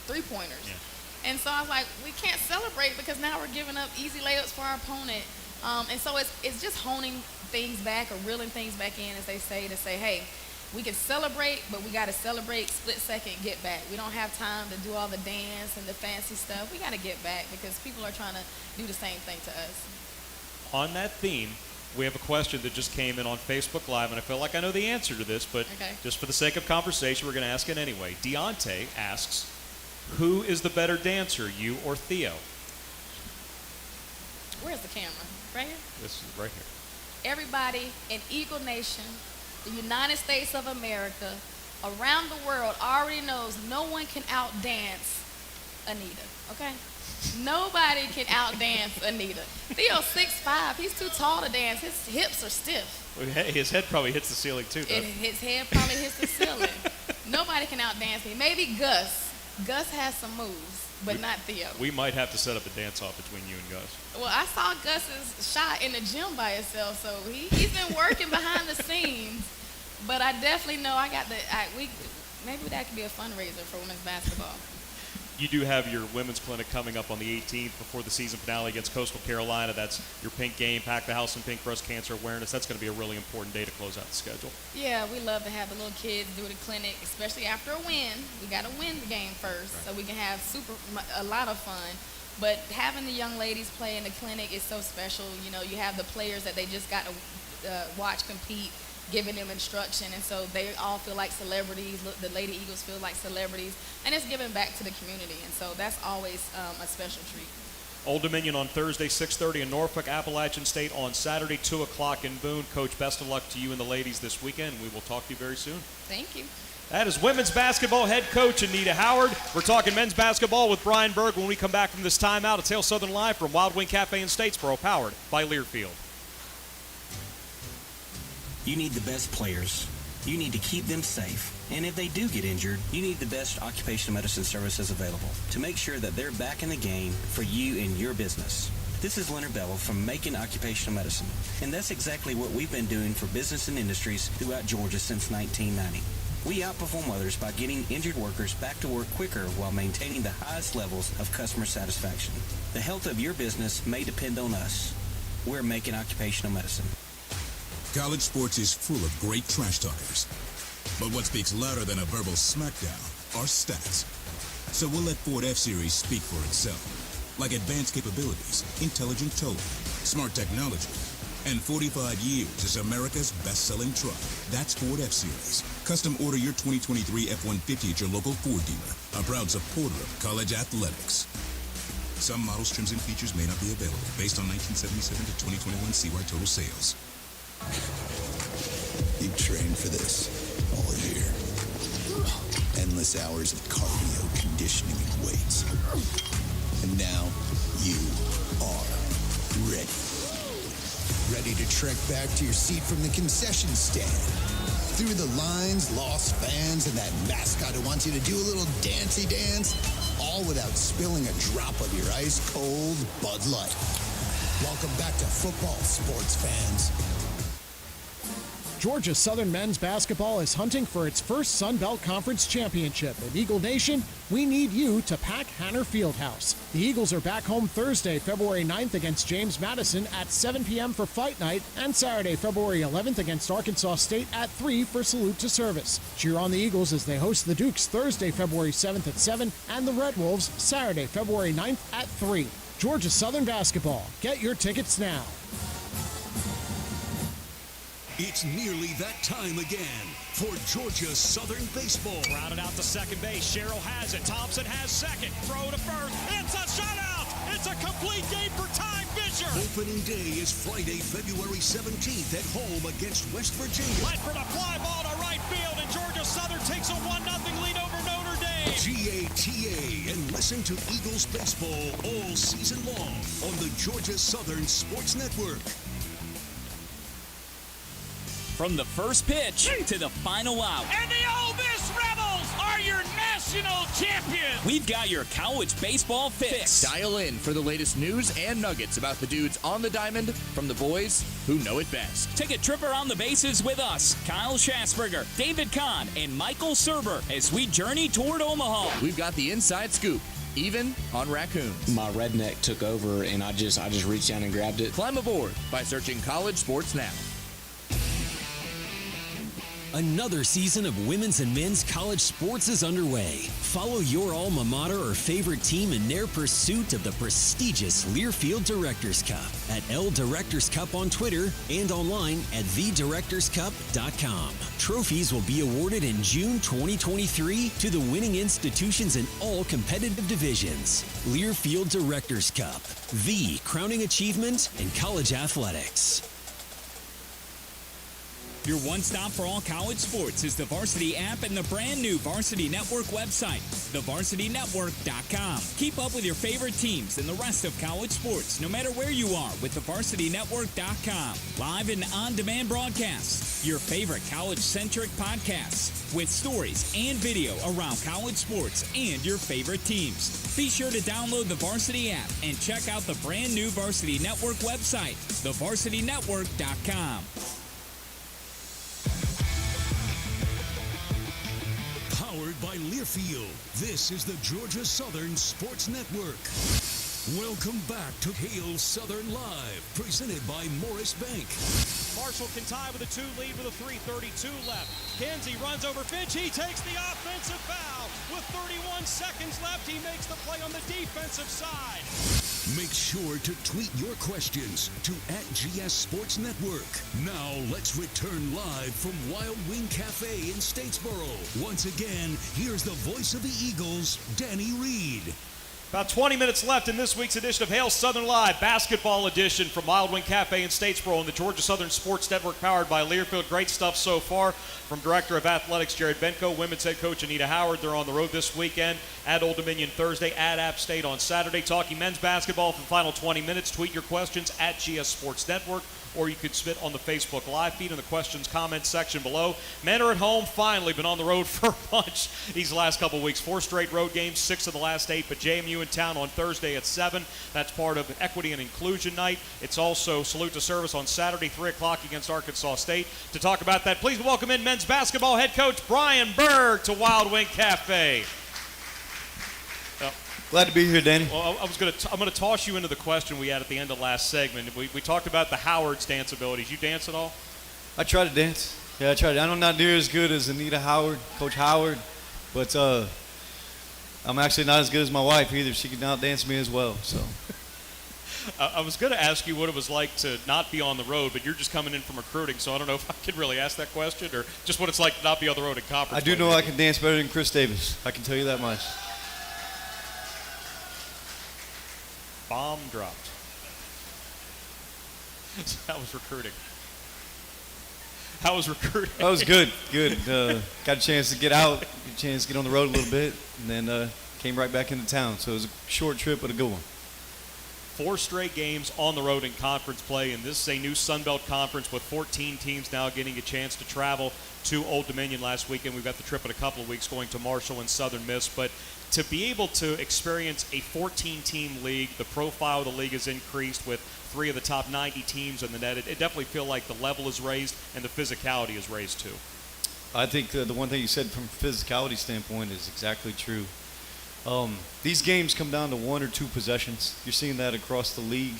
three-pointers. Yeah. And so I was like, we can't celebrate because now we're giving up easy layups for our opponent. And so it's just honing things back or reeling things back in, as they say, to say, hey, we can celebrate, but we got to celebrate split second, get back. We don't have time to do all the dance and the fancy stuff. We got to get back because people are trying to do the same thing to us. On that theme, we have a question that just came in on Facebook Live, and I feel like I know the answer to this, but just for the sake of conversation, we're going to ask it anyway. Deontay asks, who is the better dancer, you or Theo? Where's the camera? Right here? This is right here. Everybody in Eagle Nation, the United States of America, around the world already knows no one can outdance Anita, okay? Nobody can outdance Anita. Theo's 6'5". He's too tall to dance. His hips are stiff. Well, his head probably hits the ceiling too, though. His head probably hits the ceiling. Nobody can outdance me. Maybe Gus. Gus has some moves, but not Theo. We might have to set up a dance-off between you and Gus. Well, I saw Gus's shot in the gym by himself, so he's been working behind the scenes. But I definitely know maybe that could be a fundraiser for women's basketball. You do have your women's clinic coming up on the 18th before the season finale against Coastal Carolina. That's your pink game, Pack the House in Pink breast cancer awareness. That's going to be a really important day to close out the schedule. Yeah, we love to have the little kids do the clinic, especially after a win. We got to win the game first, so we can have a lot of fun. But having the young ladies play in the clinic is so special. You have the players that they just got to watch compete, giving them instruction, and so they all feel like celebrities. The Lady Eagles feel like celebrities, and it's giving back to the community, and so that's always a special treat. Old Dominion on Thursday, 6:30 in Norfolk, Appalachian State on Saturday, 2 o'clock in Boone. Coach, best of luck to you and the ladies this weekend. We will talk to you very soon. Thank you. That is women's basketball head coach Anita Howard. We're talking men's basketball with Brian Burg when we come back from this timeout. It's Hail Southern Live from Wild Wing Cafe in Statesboro, powered by Learfield. You need the best players. You need to keep them safe. And if they do get injured, you need the best occupational medicine services available to make sure that they're back in the game for you and your business. This is Leonard Bevel from Macon Occupational Medicine, and that's exactly what we've been doing for business and industries throughout Georgia since 1990. We outperform others by getting injured workers back to work quicker while maintaining the highest levels of customer satisfaction. The health of your business may depend on us. We're Macon Occupational Medicine. College sports is full of great trash talkers. But what speaks louder than a verbal smackdown are stats. So we'll let Ford F-Series speak for itself. Like advanced capabilities, intelligent towing, smart technology, and 45 years as America's best-selling truck. That's Ford F-Series. Custom order your 2023 F-150 at your local Ford dealer, a proud supporter of college athletics. Some models, trims, and features may not be available based on 1977 to 2021 CY total sales. You've trained for this all year. endless hours of cardio, conditioning, and weights. And now you are ready. Ready to trek back to your seat from the concession stand. Through the lines, lost fans, and that mascot who wants you to do a little dancey dance, all without spilling a drop of your ice-cold Bud Light. Welcome back to football, sports fans. Georgia Southern men's basketball is hunting for its first Sun Belt Conference championship. In Eagle Nation, we need you to pack Hanner Fieldhouse. The Eagles are back home Thursday, February 9th against James Madison at 7 p.m. for Fight Night, and Saturday, February 11th against Arkansas State at 3 for Salute to Service. Cheer on the Eagles as they host the Dukes Thursday, February 7th at 7, and the Red Wolves Saturday, February 9th at 3. Georgia Southern basketball. Get your tickets now. It's nearly that time again for Georgia Southern baseball. Grounded out to second base. Sherrill has it. Thompson has second. Throw to first. It's a shutout. It's a complete game for Ty Fisher. Opening day is Friday, February 17th at home against West Virginia. Lightford a fly ball to right field, and Georgia Southern takes a 1-0 lead over Notre Dame. GATA, and listen to Eagles baseball all season long on the Georgia Southern Sports Network. From the first pitch to the final out. And the Ole Miss Rebels are your national champions. We've got your college baseball fix. Dial in for the latest news and nuggets about the dudes on the diamond from the boys who know it best. Take a trip around the bases with us, Kyle Schasberger, David Kahn, and Michael Serber as we journey toward Omaha. We've got the inside scoop, even on raccoons. My redneck took over, and I just reached down and grabbed it. Climb aboard by searching College Sports Now. Another season of women's and men's college sports is underway. Follow your alma mater or favorite team in their pursuit of the prestigious Learfield Directors Cup at L Directors Cup on Twitter and online at thedirectorscup.com. Trophies will be awarded in June 2023 to the winning institutions in all competitive divisions. Learfield Directors Cup, the crowning achievement in college athletics. Your one-stop for all college sports is the Varsity app and the brand new Varsity Network website, thevarsitynetwork.com. Keep up with your favorite teams and the rest of college sports, no matter where you are, with thevarsitynetwork.com. Live and on-demand broadcasts, your favorite college-centric podcasts, with stories and video around college sports and your favorite teams. Be sure to download the Varsity app and check out the brand new Varsity Network website, thevarsitynetwork.com. Powered by Learfield, this is the Georgia Southern Sports Network. Welcome back to Hail Southern Live, presented by Morris Bank. Marshall can tie with a 2 lead with a 3:32 left. Kenzie runs over Finch. He takes the offensive foul. With 31 seconds left, he makes the play on the defensive side. Make sure to tweet your questions to @GS Sports Network. Now let's return live from Wild Wing Cafe in Statesboro. Once again, here's the voice of the Eagles, Danny Reed. About 20 minutes left in this week's edition of Hail Southern Live, basketball edition from Wild Wing Cafe in Statesboro on the Georgia Southern Sports Network, powered by Learfield. Great stuff so far from Director of Athletics Jared Benko, Women's Head Coach Anita Howard. They're on the road this weekend at Old Dominion Thursday, at App State on Saturday. Talking men's basketball for the final 20 minutes. Tweet your questions at GS Sports Network, or you could submit on the Facebook Live feed in the questions comments section below. Men are at home, finally been on the road for a bunch these last couple weeks. 4 straight road games, 6 of the last 8, but JMU in town on Thursday at 7. That's part of Equity and Inclusion Night. It's also Salute to Service on Saturday, 3 o'clock against Arkansas State. To talk about that, please welcome in men's basketball head coach Brian Burg to Wild Wing Cafe. Glad to be here, Danny. Well, I'm gonna toss you into the question we had at the end of last segment. We talked about the Howard's dance abilities. You dance at all? I try to dance. Yeah, I try to. I'm not near as good as Anita Howard, Coach Howard, but I'm actually not as good as my wife either. She can out-dance me as well. So. I was going to ask you what it was like to not be on the road, but you're just coming in from recruiting, so I don't know if I can really ask that question, or just what it's like to not be on the road in conference. I do know I can dance better than Chris Davis. I can tell you that much. Bomb dropped. That was recruiting. How was recruiting? That was good. Got a chance to get out, a chance to get on the road a little bit, and then came right back into town. So it was a short trip, but a good one. 4 straight games on the road in conference play, and this is a new Sun Belt conference with 14 teams now getting a chance to travel to Old Dominion last weekend. We've got the trip in a couple of weeks going to Marshall and Southern Miss, but to be able to experience a 14-team league, the profile of the league has increased with 3 of the top 90 teams in the net. It definitely feels like the level is raised and the physicality is raised too. I think the one thing you said from a physicality standpoint is exactly true. These games come down to 1 or 2 possessions. You're seeing that across the league.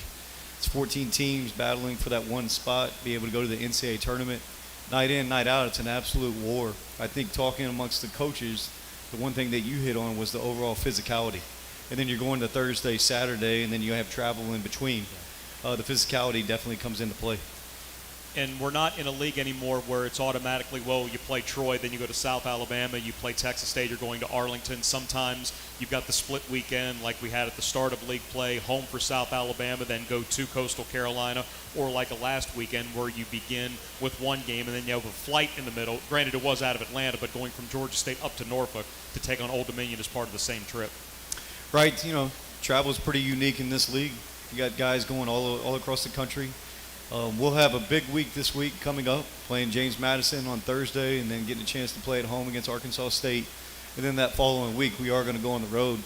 It's 14 teams battling for that one spot, be able to go to the NCAA tournament. Night in, night out, it's an absolute war. I think talking amongst the coaches, the one thing that you hit on was the overall physicality. And then you're going to Thursday, Saturday, and then you have travel in between. The physicality definitely comes into play. And we're not in a league anymore where it's automatically, well, you play Troy, then you go to South Alabama, you play Texas State, you're going to Arlington. Sometimes you've got the split weekend like we had at the start of league play, home for South Alabama, then go to Coastal Carolina, or like a last weekend where you begin with one game and then you have a flight in the middle. Granted, it was out of Atlanta, but going from Georgia State up to Norfolk to take on Old Dominion as part of the same trip. Right, travel is pretty unique in this league. You got guys going all across the country. We'll have a big week this week coming up, playing James Madison on Thursday and then getting a chance to play at home against Arkansas State. And then that following week, we are going to go on the road,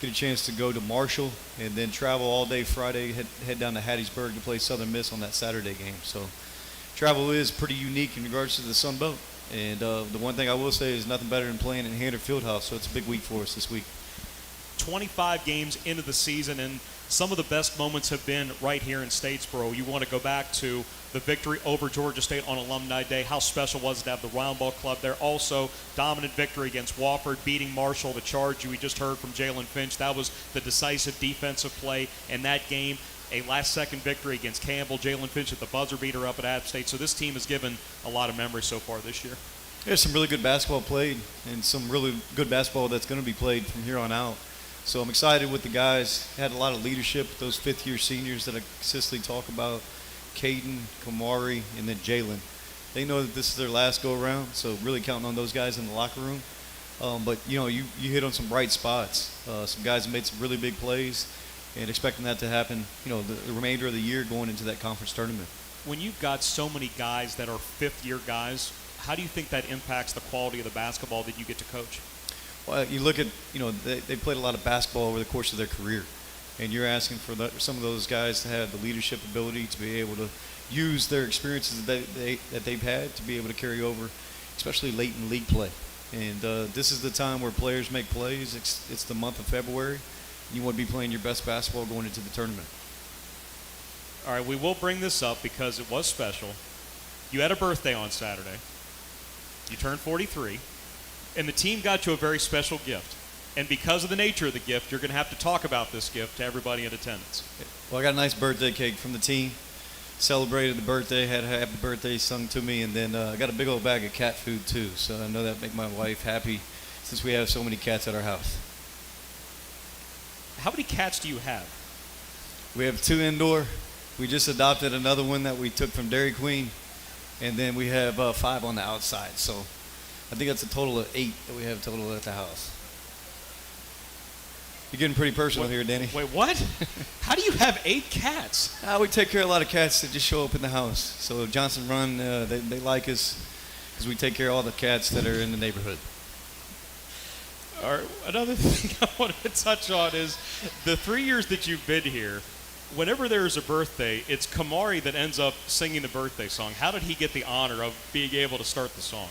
get a chance to go to Marshall, and then travel all day Friday, head down to Hattiesburg to play Southern Miss on that Saturday game. So travel is pretty unique in regards to the Sun Belt. And the one thing I will say is nothing better than playing in Hander Fieldhouse, so it's a big week for us this week. 25 games into the season, and some of the best moments have been right here in Statesboro. You want to go back to the victory over Georgia State on Alumni Day. How special was it to have the Round Ball Club there? Also, dominant victory against Wofford, beating Marshall. The charge we just heard from Jalen Finch, that was the decisive defensive play in that game. A last-second victory against Campbell. Jalen Finch at the buzzer beater up at App State. So this team has given a lot of memories so far this year. There's some really good basketball played and some really good basketball that's going to be played from here on out. So I'm excited with the guys. Had a lot of leadership, those fifth-year seniors that I consistently talk about, Caden, Kamari, and then Jalen. They know that this is their last go-around, so really counting on those guys in the locker room. But, you hit on some bright spots. Some guys have made some really big plays, and expecting that to happen, the remainder of the year going into that conference tournament. When you've got so many guys that are fifth-year guys, how do you think that impacts the quality of the basketball that you get to coach? Well, you look at, they played a lot of basketball over the course of their career. And you're asking for some of those guys to have the leadership ability to be able to use their experiences that they've had to be able to carry over, especially late in league play. And this is the time where players make plays. It's the month of February. You want to be playing your best basketball going into the tournament. All right, we will bring this up because it was special. You had a birthday on Saturday. You turned 43. And the team got you a very special gift. And because of the nature of the gift, you're going to have to talk about this gift to everybody in attendance. Well, I got a nice birthday cake from the team. Celebrated the birthday, had a happy birthday sung to me, and then I got a big old bag of cat food too. So I know that make my wife happy since we have so many cats at our house. How many cats do you have? We have 2 indoor. We just adopted another one that we took from Dairy Queen. And then we have 5 on the outside. So I think that's a total of 8 that we have total at the house. You're getting pretty personal here, Danny. Wait, what? How do you have 8 cats? We take care of a lot of cats that just show up in the house. So Johnson Run, they like us because we take care of all the cats that are in the neighborhood. All right, another thing I wanted to touch on is the 3 years that you've been here, whenever there's a birthday, it's Kamari that ends up singing the birthday song. How did he get the honor of being able to start the song?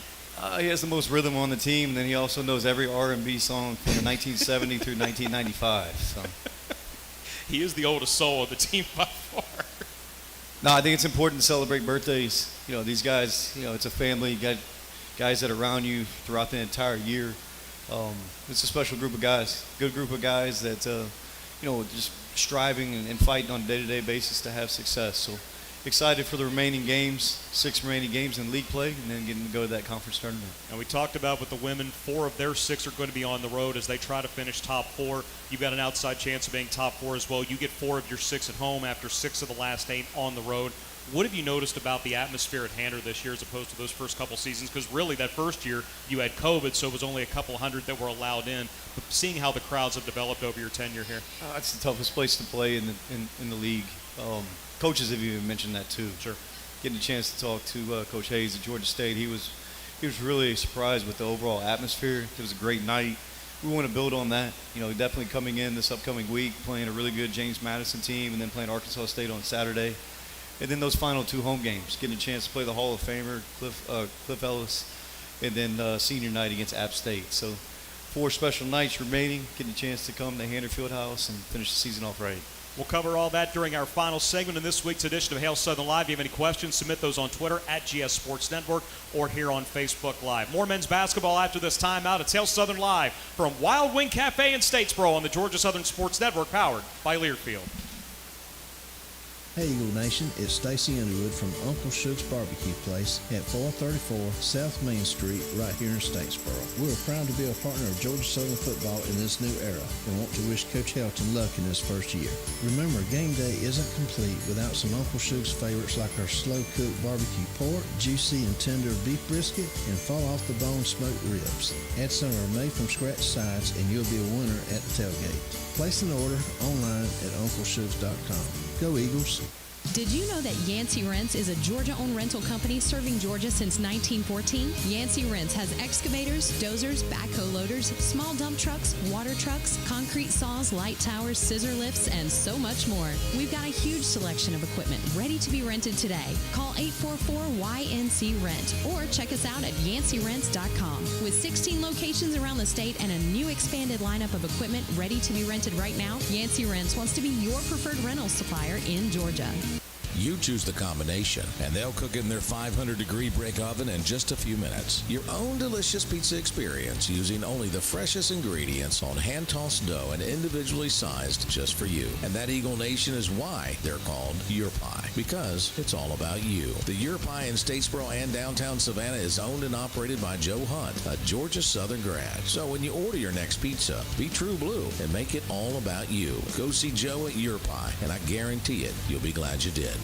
He has the most rhythm on the team, and then he also knows every R&B song from 1970 through 1995. So he is the oldest soul of the team by far. No, I think it's important to celebrate birthdays. These guys, it's a family. You got guys that are around you throughout the entire year. It's a special group of guys, good group of guys that, just striving and fighting on a day-to-day basis to have success. So excited for the remaining games, 6 remaining games in league play, and then getting to go to that conference tournament. And we talked about with the women, 4 of their 6 are going to be on the road as they try to finish top 4. You've got an outside chance of being top 4 as well. You get 4 of your 6 at home after 6 of the last 8 on the road. What have you noticed about the atmosphere at Hanner this year as opposed to those first couple seasons? Because really that first year you had COVID, so it was only a couple hundred that were allowed in. But seeing how the crowds have developed over your tenure here. It's the toughest place to play in the league. Coaches have even mentioned that too. Sure. Getting a chance to talk to Coach Hayes at Georgia State, he was really surprised with the overall atmosphere. It was a great night. We want to build on that. Definitely coming in this upcoming week, playing a really good James Madison team, and then playing Arkansas State on Saturday. And then those final 2 home games, getting a chance to play the Hall of Famer, Cliff Ellis, and then senior night against App State. So 4 special nights remaining, getting a chance to come to Hanner Fieldhouse and finish the season off right. We'll cover all that during our final segment in this week's edition of Hail Southern Live. If you have any questions, submit those on Twitter at GS Sports Network or here on Facebook Live. More men's basketball after this timeout. It's Hail Southern Live from Wild Wing Cafe in Statesboro on the Georgia Southern Sports Network, powered by Learfield. Hey Eagle Nation, it's Stacy Underwood from Uncle Shook's Barbecue Place at 434 South Main Street right here in Statesboro. We're proud to be a partner of Georgia Southern football in this new era and want to wish Coach Helton luck in his first year. Remember, game day isn't complete without some Uncle Shook's favorites like our slow-cooked barbecue pork, juicy and tender beef brisket, and fall-off-the-bone smoked ribs. Add some of our made-from-scratch sides and you'll be a winner at the tailgate. Place an order online at UncleShooks.com. Go Eagles! Did you know that Yancey Rents is a Georgia-owned rental company serving Georgia since 1914? Yancey Rents has excavators, dozers, backhoe loaders, small dump trucks, water trucks, concrete saws, light towers, scissor lifts, and so much more. We've got a huge selection of equipment ready to be rented today. Call 844-YNC-RENT or check us out at YanceyRents.com. With 16 locations around the state and a new expanded lineup of equipment ready to be rented right now, Yancey Rents wants to be your preferred rental supplier in Georgia. You choose the combination, and they'll cook in their 500-degree brick oven in just a few minutes. Your own delicious pizza experience using only the freshest ingredients on hand-tossed dough and individually sized just for you. And that Eagle Nation is why they're called Your Pie, because it's all about you. The Your Pie in Statesboro and downtown Savannah is owned and operated by Joe Hunt, a Georgia Southern grad. So when you order your next pizza, be true blue and make it all about you. Go see Joe at Your Pie, and I guarantee it, you'll be glad you did.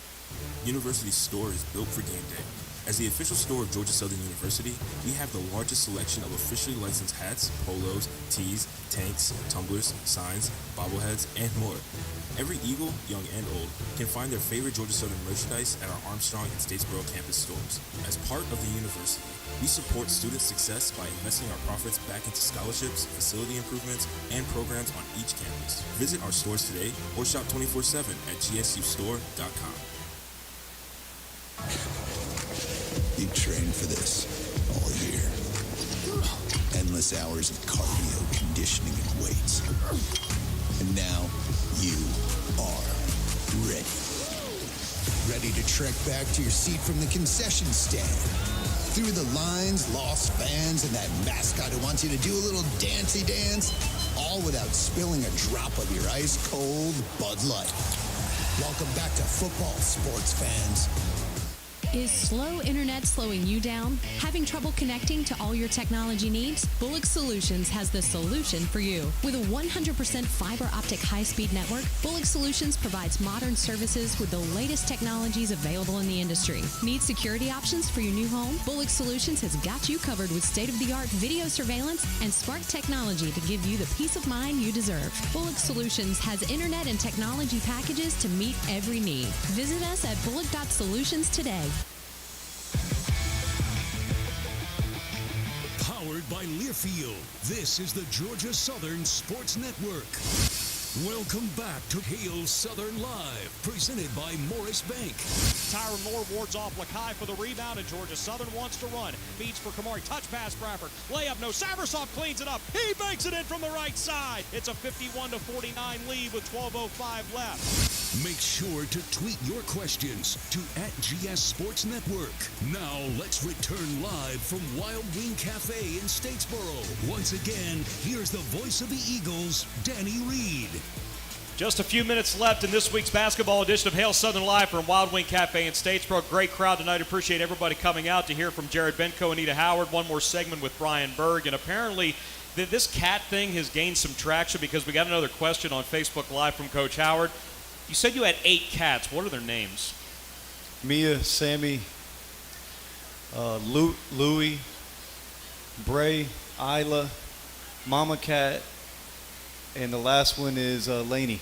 University's store is built for game day. As the official store of Georgia Southern University, we have the largest selection of officially licensed hats, polos, tees, tanks, tumblers, signs, bobbleheads, and more. Every Eagle, young and old, can find their favorite Georgia Southern merchandise at our Armstrong and Statesboro campus stores. As part of the university, we support student success by investing our profits back into scholarships, facility improvements, and programs on each campus. Visit our stores today or shop 24/7 at gsustore.com. You trained for this all year. Endless hours of cardio, conditioning, and weights. And now you are ready. Ready to trek back to your seat from the concession stand. Through the lines, lost fans, and that mascot who wants you to do a little dancey dance, all without spilling a drop of your ice-cold Bud Light. Welcome back to football, sports fans. Is slow internet slowing you down? Having trouble connecting to all your technology needs? Bullock Solutions has the solution for you. With a 100% fiber optic high-speed network, Bullock Solutions provides modern services with the latest technologies available in the industry. Need security options for your new home? Bullock Solutions has got you covered with state-of-the-art video surveillance and smart technology to give you the peace of mind you deserve. Bullock Solutions has internet and technology packages to meet every need. Visit us at bullock.solutions today. Powered by Learfield, this is the Georgia Southern Sports Network. Welcome back to Hail Southern Live, presented by Morris Bank. Tyron Moore wards off Lakai for the rebound, and Georgia Southern wants to run. Feeds for Kamari. Touch pass, Bradford. Layup, no. Saversov cleans it up. He banks it in from the right side. It's a 51-49 lead with 12:05 left. Make sure to tweet your questions to @GS Sports Network. Now let's return live from Wild Wing Cafe in Statesboro. Once again, here's the voice of the Eagles, Danny Reed. Just a few minutes left in this week's basketball edition of Hail Southern Live from Wild Wing Cafe in Statesboro. Great crowd tonight. Appreciate everybody coming out to hear from Jared Benko, Anita Howard. One more segment with Brian Burg. And apparently this cat thing has gained some traction because we got another question on Facebook Live from Coach Howard. You said you had 8 cats. What are their names? Mia, Sammy, Louie, Bray, Isla, Mama Cat, and the last one is Laney.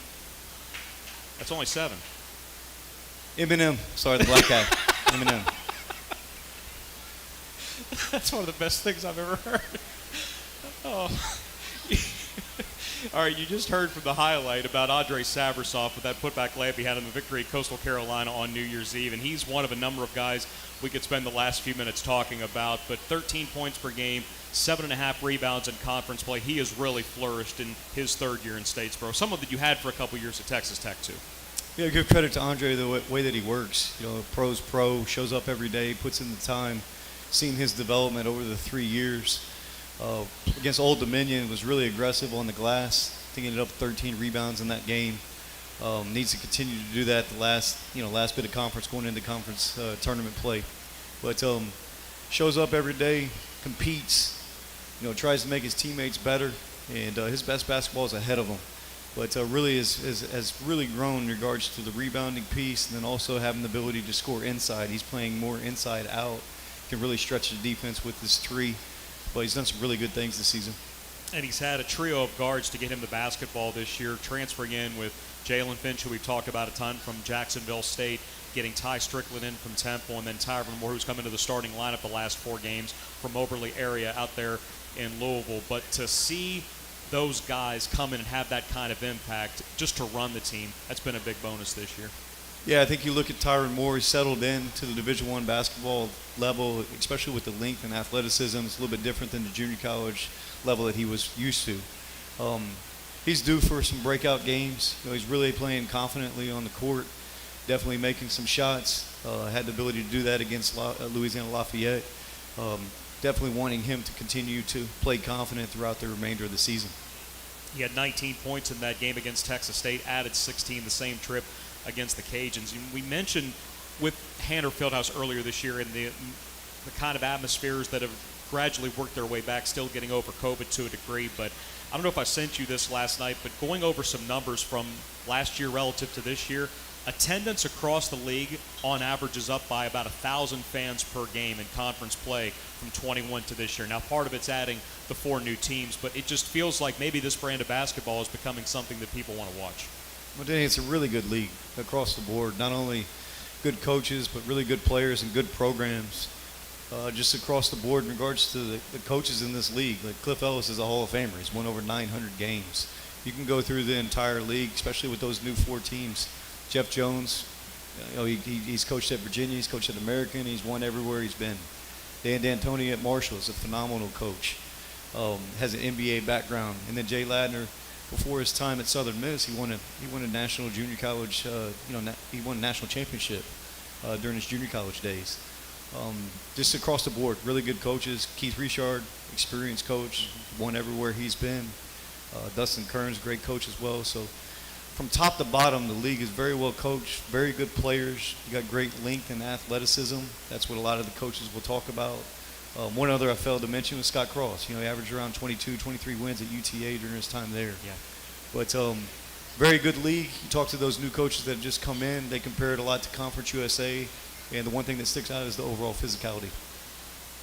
That's only 7. Eminem. Sorry, the black cat. Eminem. That's one of the best things I've ever heard. Oh. All right, you just heard from the highlight about Andre Savrasov with that putback layup he had in the victory at Coastal Carolina on New Year's Eve, and he's one of a number of guys we could spend the last few minutes talking about. But 13 points per game, 7.5 rebounds in conference play. He has really flourished in his third year in Statesboro. Someone that you had for a couple years at Texas Tech, too. Yeah, give credit to Andre the way that he works. You know, pro's pro, shows up every day, puts in the time. Seen his development over the 3 years. Against Old Dominion, was really aggressive on the glass. I think he ended up 13 rebounds in that game. Needs to continue to do that the last bit of conference, going into conference tournament play. But shows up every day, competes, tries to make his teammates better, and his best basketball is ahead of him. But really has really grown in regards to the rebounding piece, and then also having the ability to score inside. He's playing more inside out, can really stretch the defense with his 3. But he's done some really good things this season. And he's had a trio of guards to get him the basketball this year, transferring in with Jalen Finch, who we've talked about a ton, from Jacksonville State, getting Ty Strickland in from Temple, and then Tyron Moore, who's come into the starting lineup the last 4 games from Moberly area out there in Louisville. But to see those guys come in and have that kind of impact just to run the team, that's been a big bonus this year. Yeah, I think you look at Tyron Moore, he's settled in to the Division I basketball level, especially with the length and athleticism. It's a little bit different than the junior college level that he was used to. He's due for some breakout games. He's really playing confidently on the court, definitely making some shots. Had the ability to do that against Louisiana Lafayette. Definitely wanting him to continue to play confident throughout the remainder of the season. He had 19 points in that game against Texas State, added 16 the same trip against the Cajuns. And we mentioned with Hanner Fieldhouse earlier this year and the kind of atmospheres that have gradually worked their way back, still getting over COVID to a degree. But I don't know if I sent you this last night, but going over some numbers from last year relative to this year, attendance across the league on average is up by about 1,000 fans per game in conference play from 21 to this year. Now, part of it's adding the 4 new teams, but it just feels like maybe this brand of basketball is becoming something that people want to watch. Well, Danny, it's a really good league across the board. Not only good coaches, but really good players and good programs just across the board in regards to the coaches in this league. Like Cliff Ellis is a Hall of Famer. He's won over 900 games. You can go through the entire league, especially with those new 4 teams. Jeff Jones, he's coached at Virginia. He's coached at American. He's won everywhere he's been. Dan D'Antoni at Marshall is a phenomenal coach. Has an NBA background. And then Jay Ladner, before his time at Southern Miss, he won a national junior college. He won a national championship during his junior college days. Just across the board, really good coaches. Keith Richard, experienced coach, won everywhere he's been. Dustin Kearns, great coach as well. So from top to bottom, the league is very well coached, very good players. You got great length and athleticism. That's what a lot of the coaches will talk about. One other I failed to mention was Scott Cross. He averaged around 22, 23 wins at UTA during his time there. Yeah. But very good league. You talk to those new coaches that have just come in. They compare it a lot to Conference USA. And the one thing that sticks out is the overall physicality.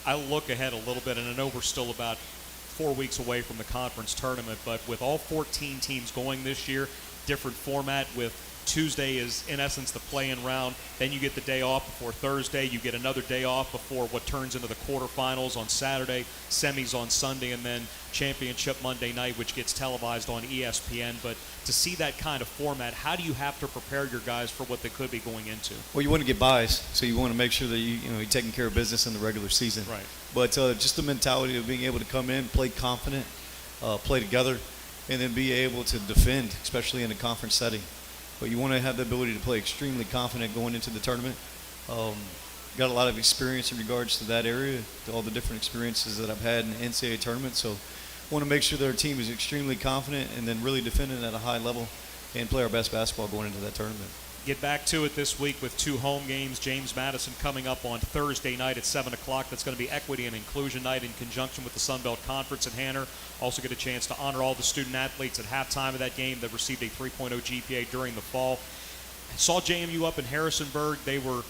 I look ahead a little bit, and I know we're still about 4 weeks away from the conference tournament, but with all 14 teams going this year, different format with Tuesday is, in essence, the play-in round. Then you get the day off before Thursday. You get another day off before what turns into the quarterfinals on Saturday, semis on Sunday, and then championship Monday night, which gets televised on ESPN. But to see that kind of format, how do you have to prepare your guys for what they could be going into? Well, you want to get buys, so you want to make sure that you're taking care of business in the regular season. Right. But just the mentality of being able to come in, play confident, play together, and then be able to defend, especially in a conference setting. But you want to have the ability to play extremely confident going into the tournament. Got a lot of experience in regards to that area, to all the different experiences that I've had in the NCAA tournament. So want to make sure that our team is extremely confident and then really defending at a high level and play our best basketball going into that tournament. Get back to it this week with 2 home games. James Madison coming up on Thursday night at 7 o'clock. That's going to be Equity and Inclusion Night in conjunction with the Sun Belt Conference at Hanner. Also get a chance to honor all the student athletes at halftime of that game that received a 3.0 GPA during the fall. Saw JMU up in Harrisonburg. They were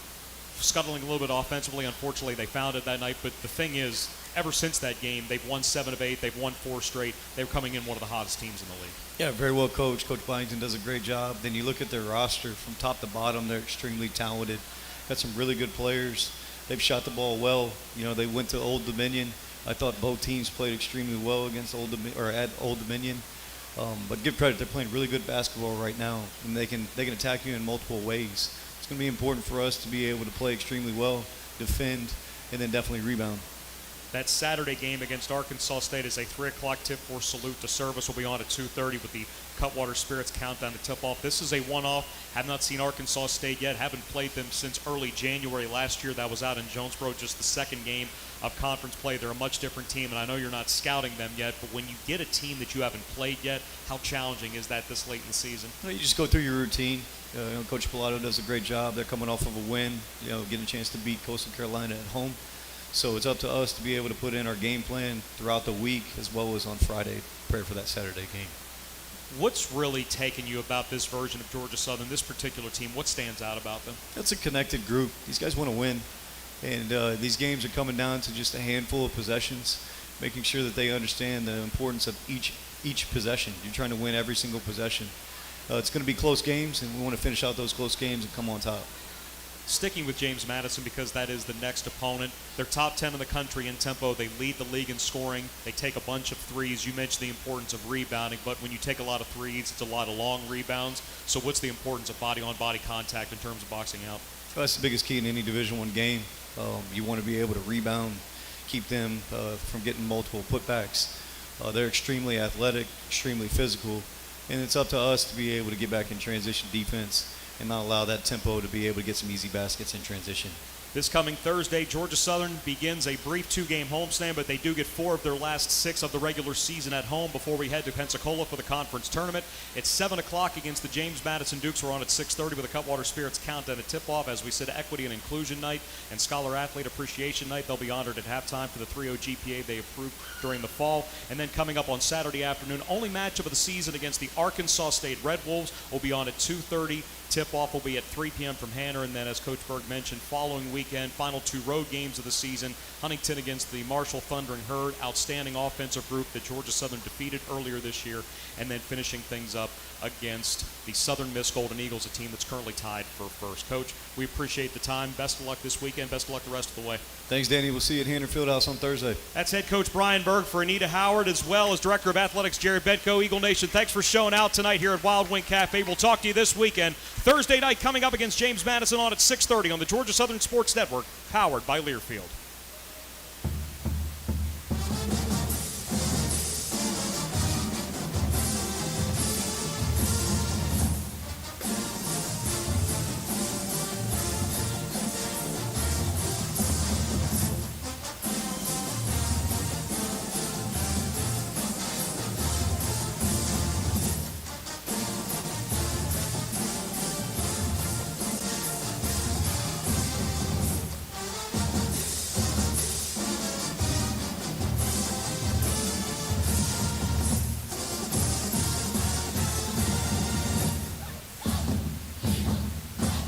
scuttling a little bit offensively. Unfortunately, they found it that night. But the thing is, ever since that game, they've won 7 of 8. They've won 4 straight. They're coming in one of the hottest teams in the league. Yeah, very well coached. Coach Byington does a great job. Then you look at their roster from top to bottom. They're extremely talented. Got some really good players. They've shot the ball well. You know, they went to Old Dominion. I thought both teams played extremely well against at Old Dominion. But give credit, they're playing really good basketball right now, and they can attack you in multiple ways. It's going to be important for us to be able to play extremely well, defend, and then definitely rebound. That Saturday game against Arkansas State is a 3 o'clock tip for salute to service. Will be on at 2:30 with the Cutwater Spirits countdown to tip off. This is a one-off. Have not seen Arkansas State yet. Haven't played them since early January last year. That was out in Jonesboro, just the second game of conference play. They're a much different team, and I know you're not scouting them yet, but when you get a team that you haven't played yet, how challenging is that this late in the season? Well, you just go through your routine. Coach Pilato does a great job. They're coming off of a win, getting a chance to beat Coastal Carolina at home. So it's up to us to be able to put in our game plan throughout the week as well as on Friday, prepare for that Saturday game. What's really taken you about this version of Georgia Southern, this particular team? What stands out about them? It's a connected group. These guys want to win. And these games are coming down to just a handful of possessions, making sure that they understand the importance of each possession. You're trying to win every single possession. It's going to be close games, and we want to finish out those close games and come on top. Sticking with James Madison because that is the next opponent. They're top 10 in the country in tempo. They lead the league in scoring. They take a bunch of threes. You mentioned the importance of rebounding, but when you take a lot of threes, it's a lot of long rebounds. So what's the importance of body-on-body contact in terms of boxing out? Well, that's the biggest key in any Division I game. You want to be able to rebound, keep them from getting multiple putbacks. They're extremely athletic, extremely physical, and it's up to us to be able to get back in transition defense and not allow that tempo to be able to get some easy baskets in transition. This coming Thursday, Georgia Southern begins a brief 2-game homestand, but they do get 4 of their last 6 of the regular season at home before we head to Pensacola for the conference tournament. It's 7 o'clock against the James Madison Dukes. We're on at 6:30 with the Cutwater Spirits countdown to tip-off. As we said, Equity and Inclusion Night and Scholar Athlete Appreciation Night. They'll be honored at halftime for the 3.0 GPA they approved during the fall. And then coming up on Saturday afternoon, only matchup of the season against the Arkansas State Red Wolves will be on at 2:30. Tip-off will be at 3 p.m. from Hanner, and then, as Coach Burg mentioned, following weekend, final 2 road games of the season, Huntington against the Marshall Thundering Herd, outstanding offensive group that Georgia Southern defeated earlier this year, and then finishing things up against the Southern Miss Golden Eagles, a team that's currently tied for first. Coach, we appreciate the time. Best of luck this weekend. Best of luck the rest of the way. Thanks, Danny. We'll see you at Hanner Fieldhouse on Thursday. That's head coach Brian Burg for Anita Howard, as well as Director of Athletics Jerry Benko. Eagle Nation, thanks for showing out tonight here at Wild Wing Cafe. We'll talk to you this weekend. Thursday night coming up against James Madison on at 6:30 on the Georgia Southern Sports Network, powered by Learfield.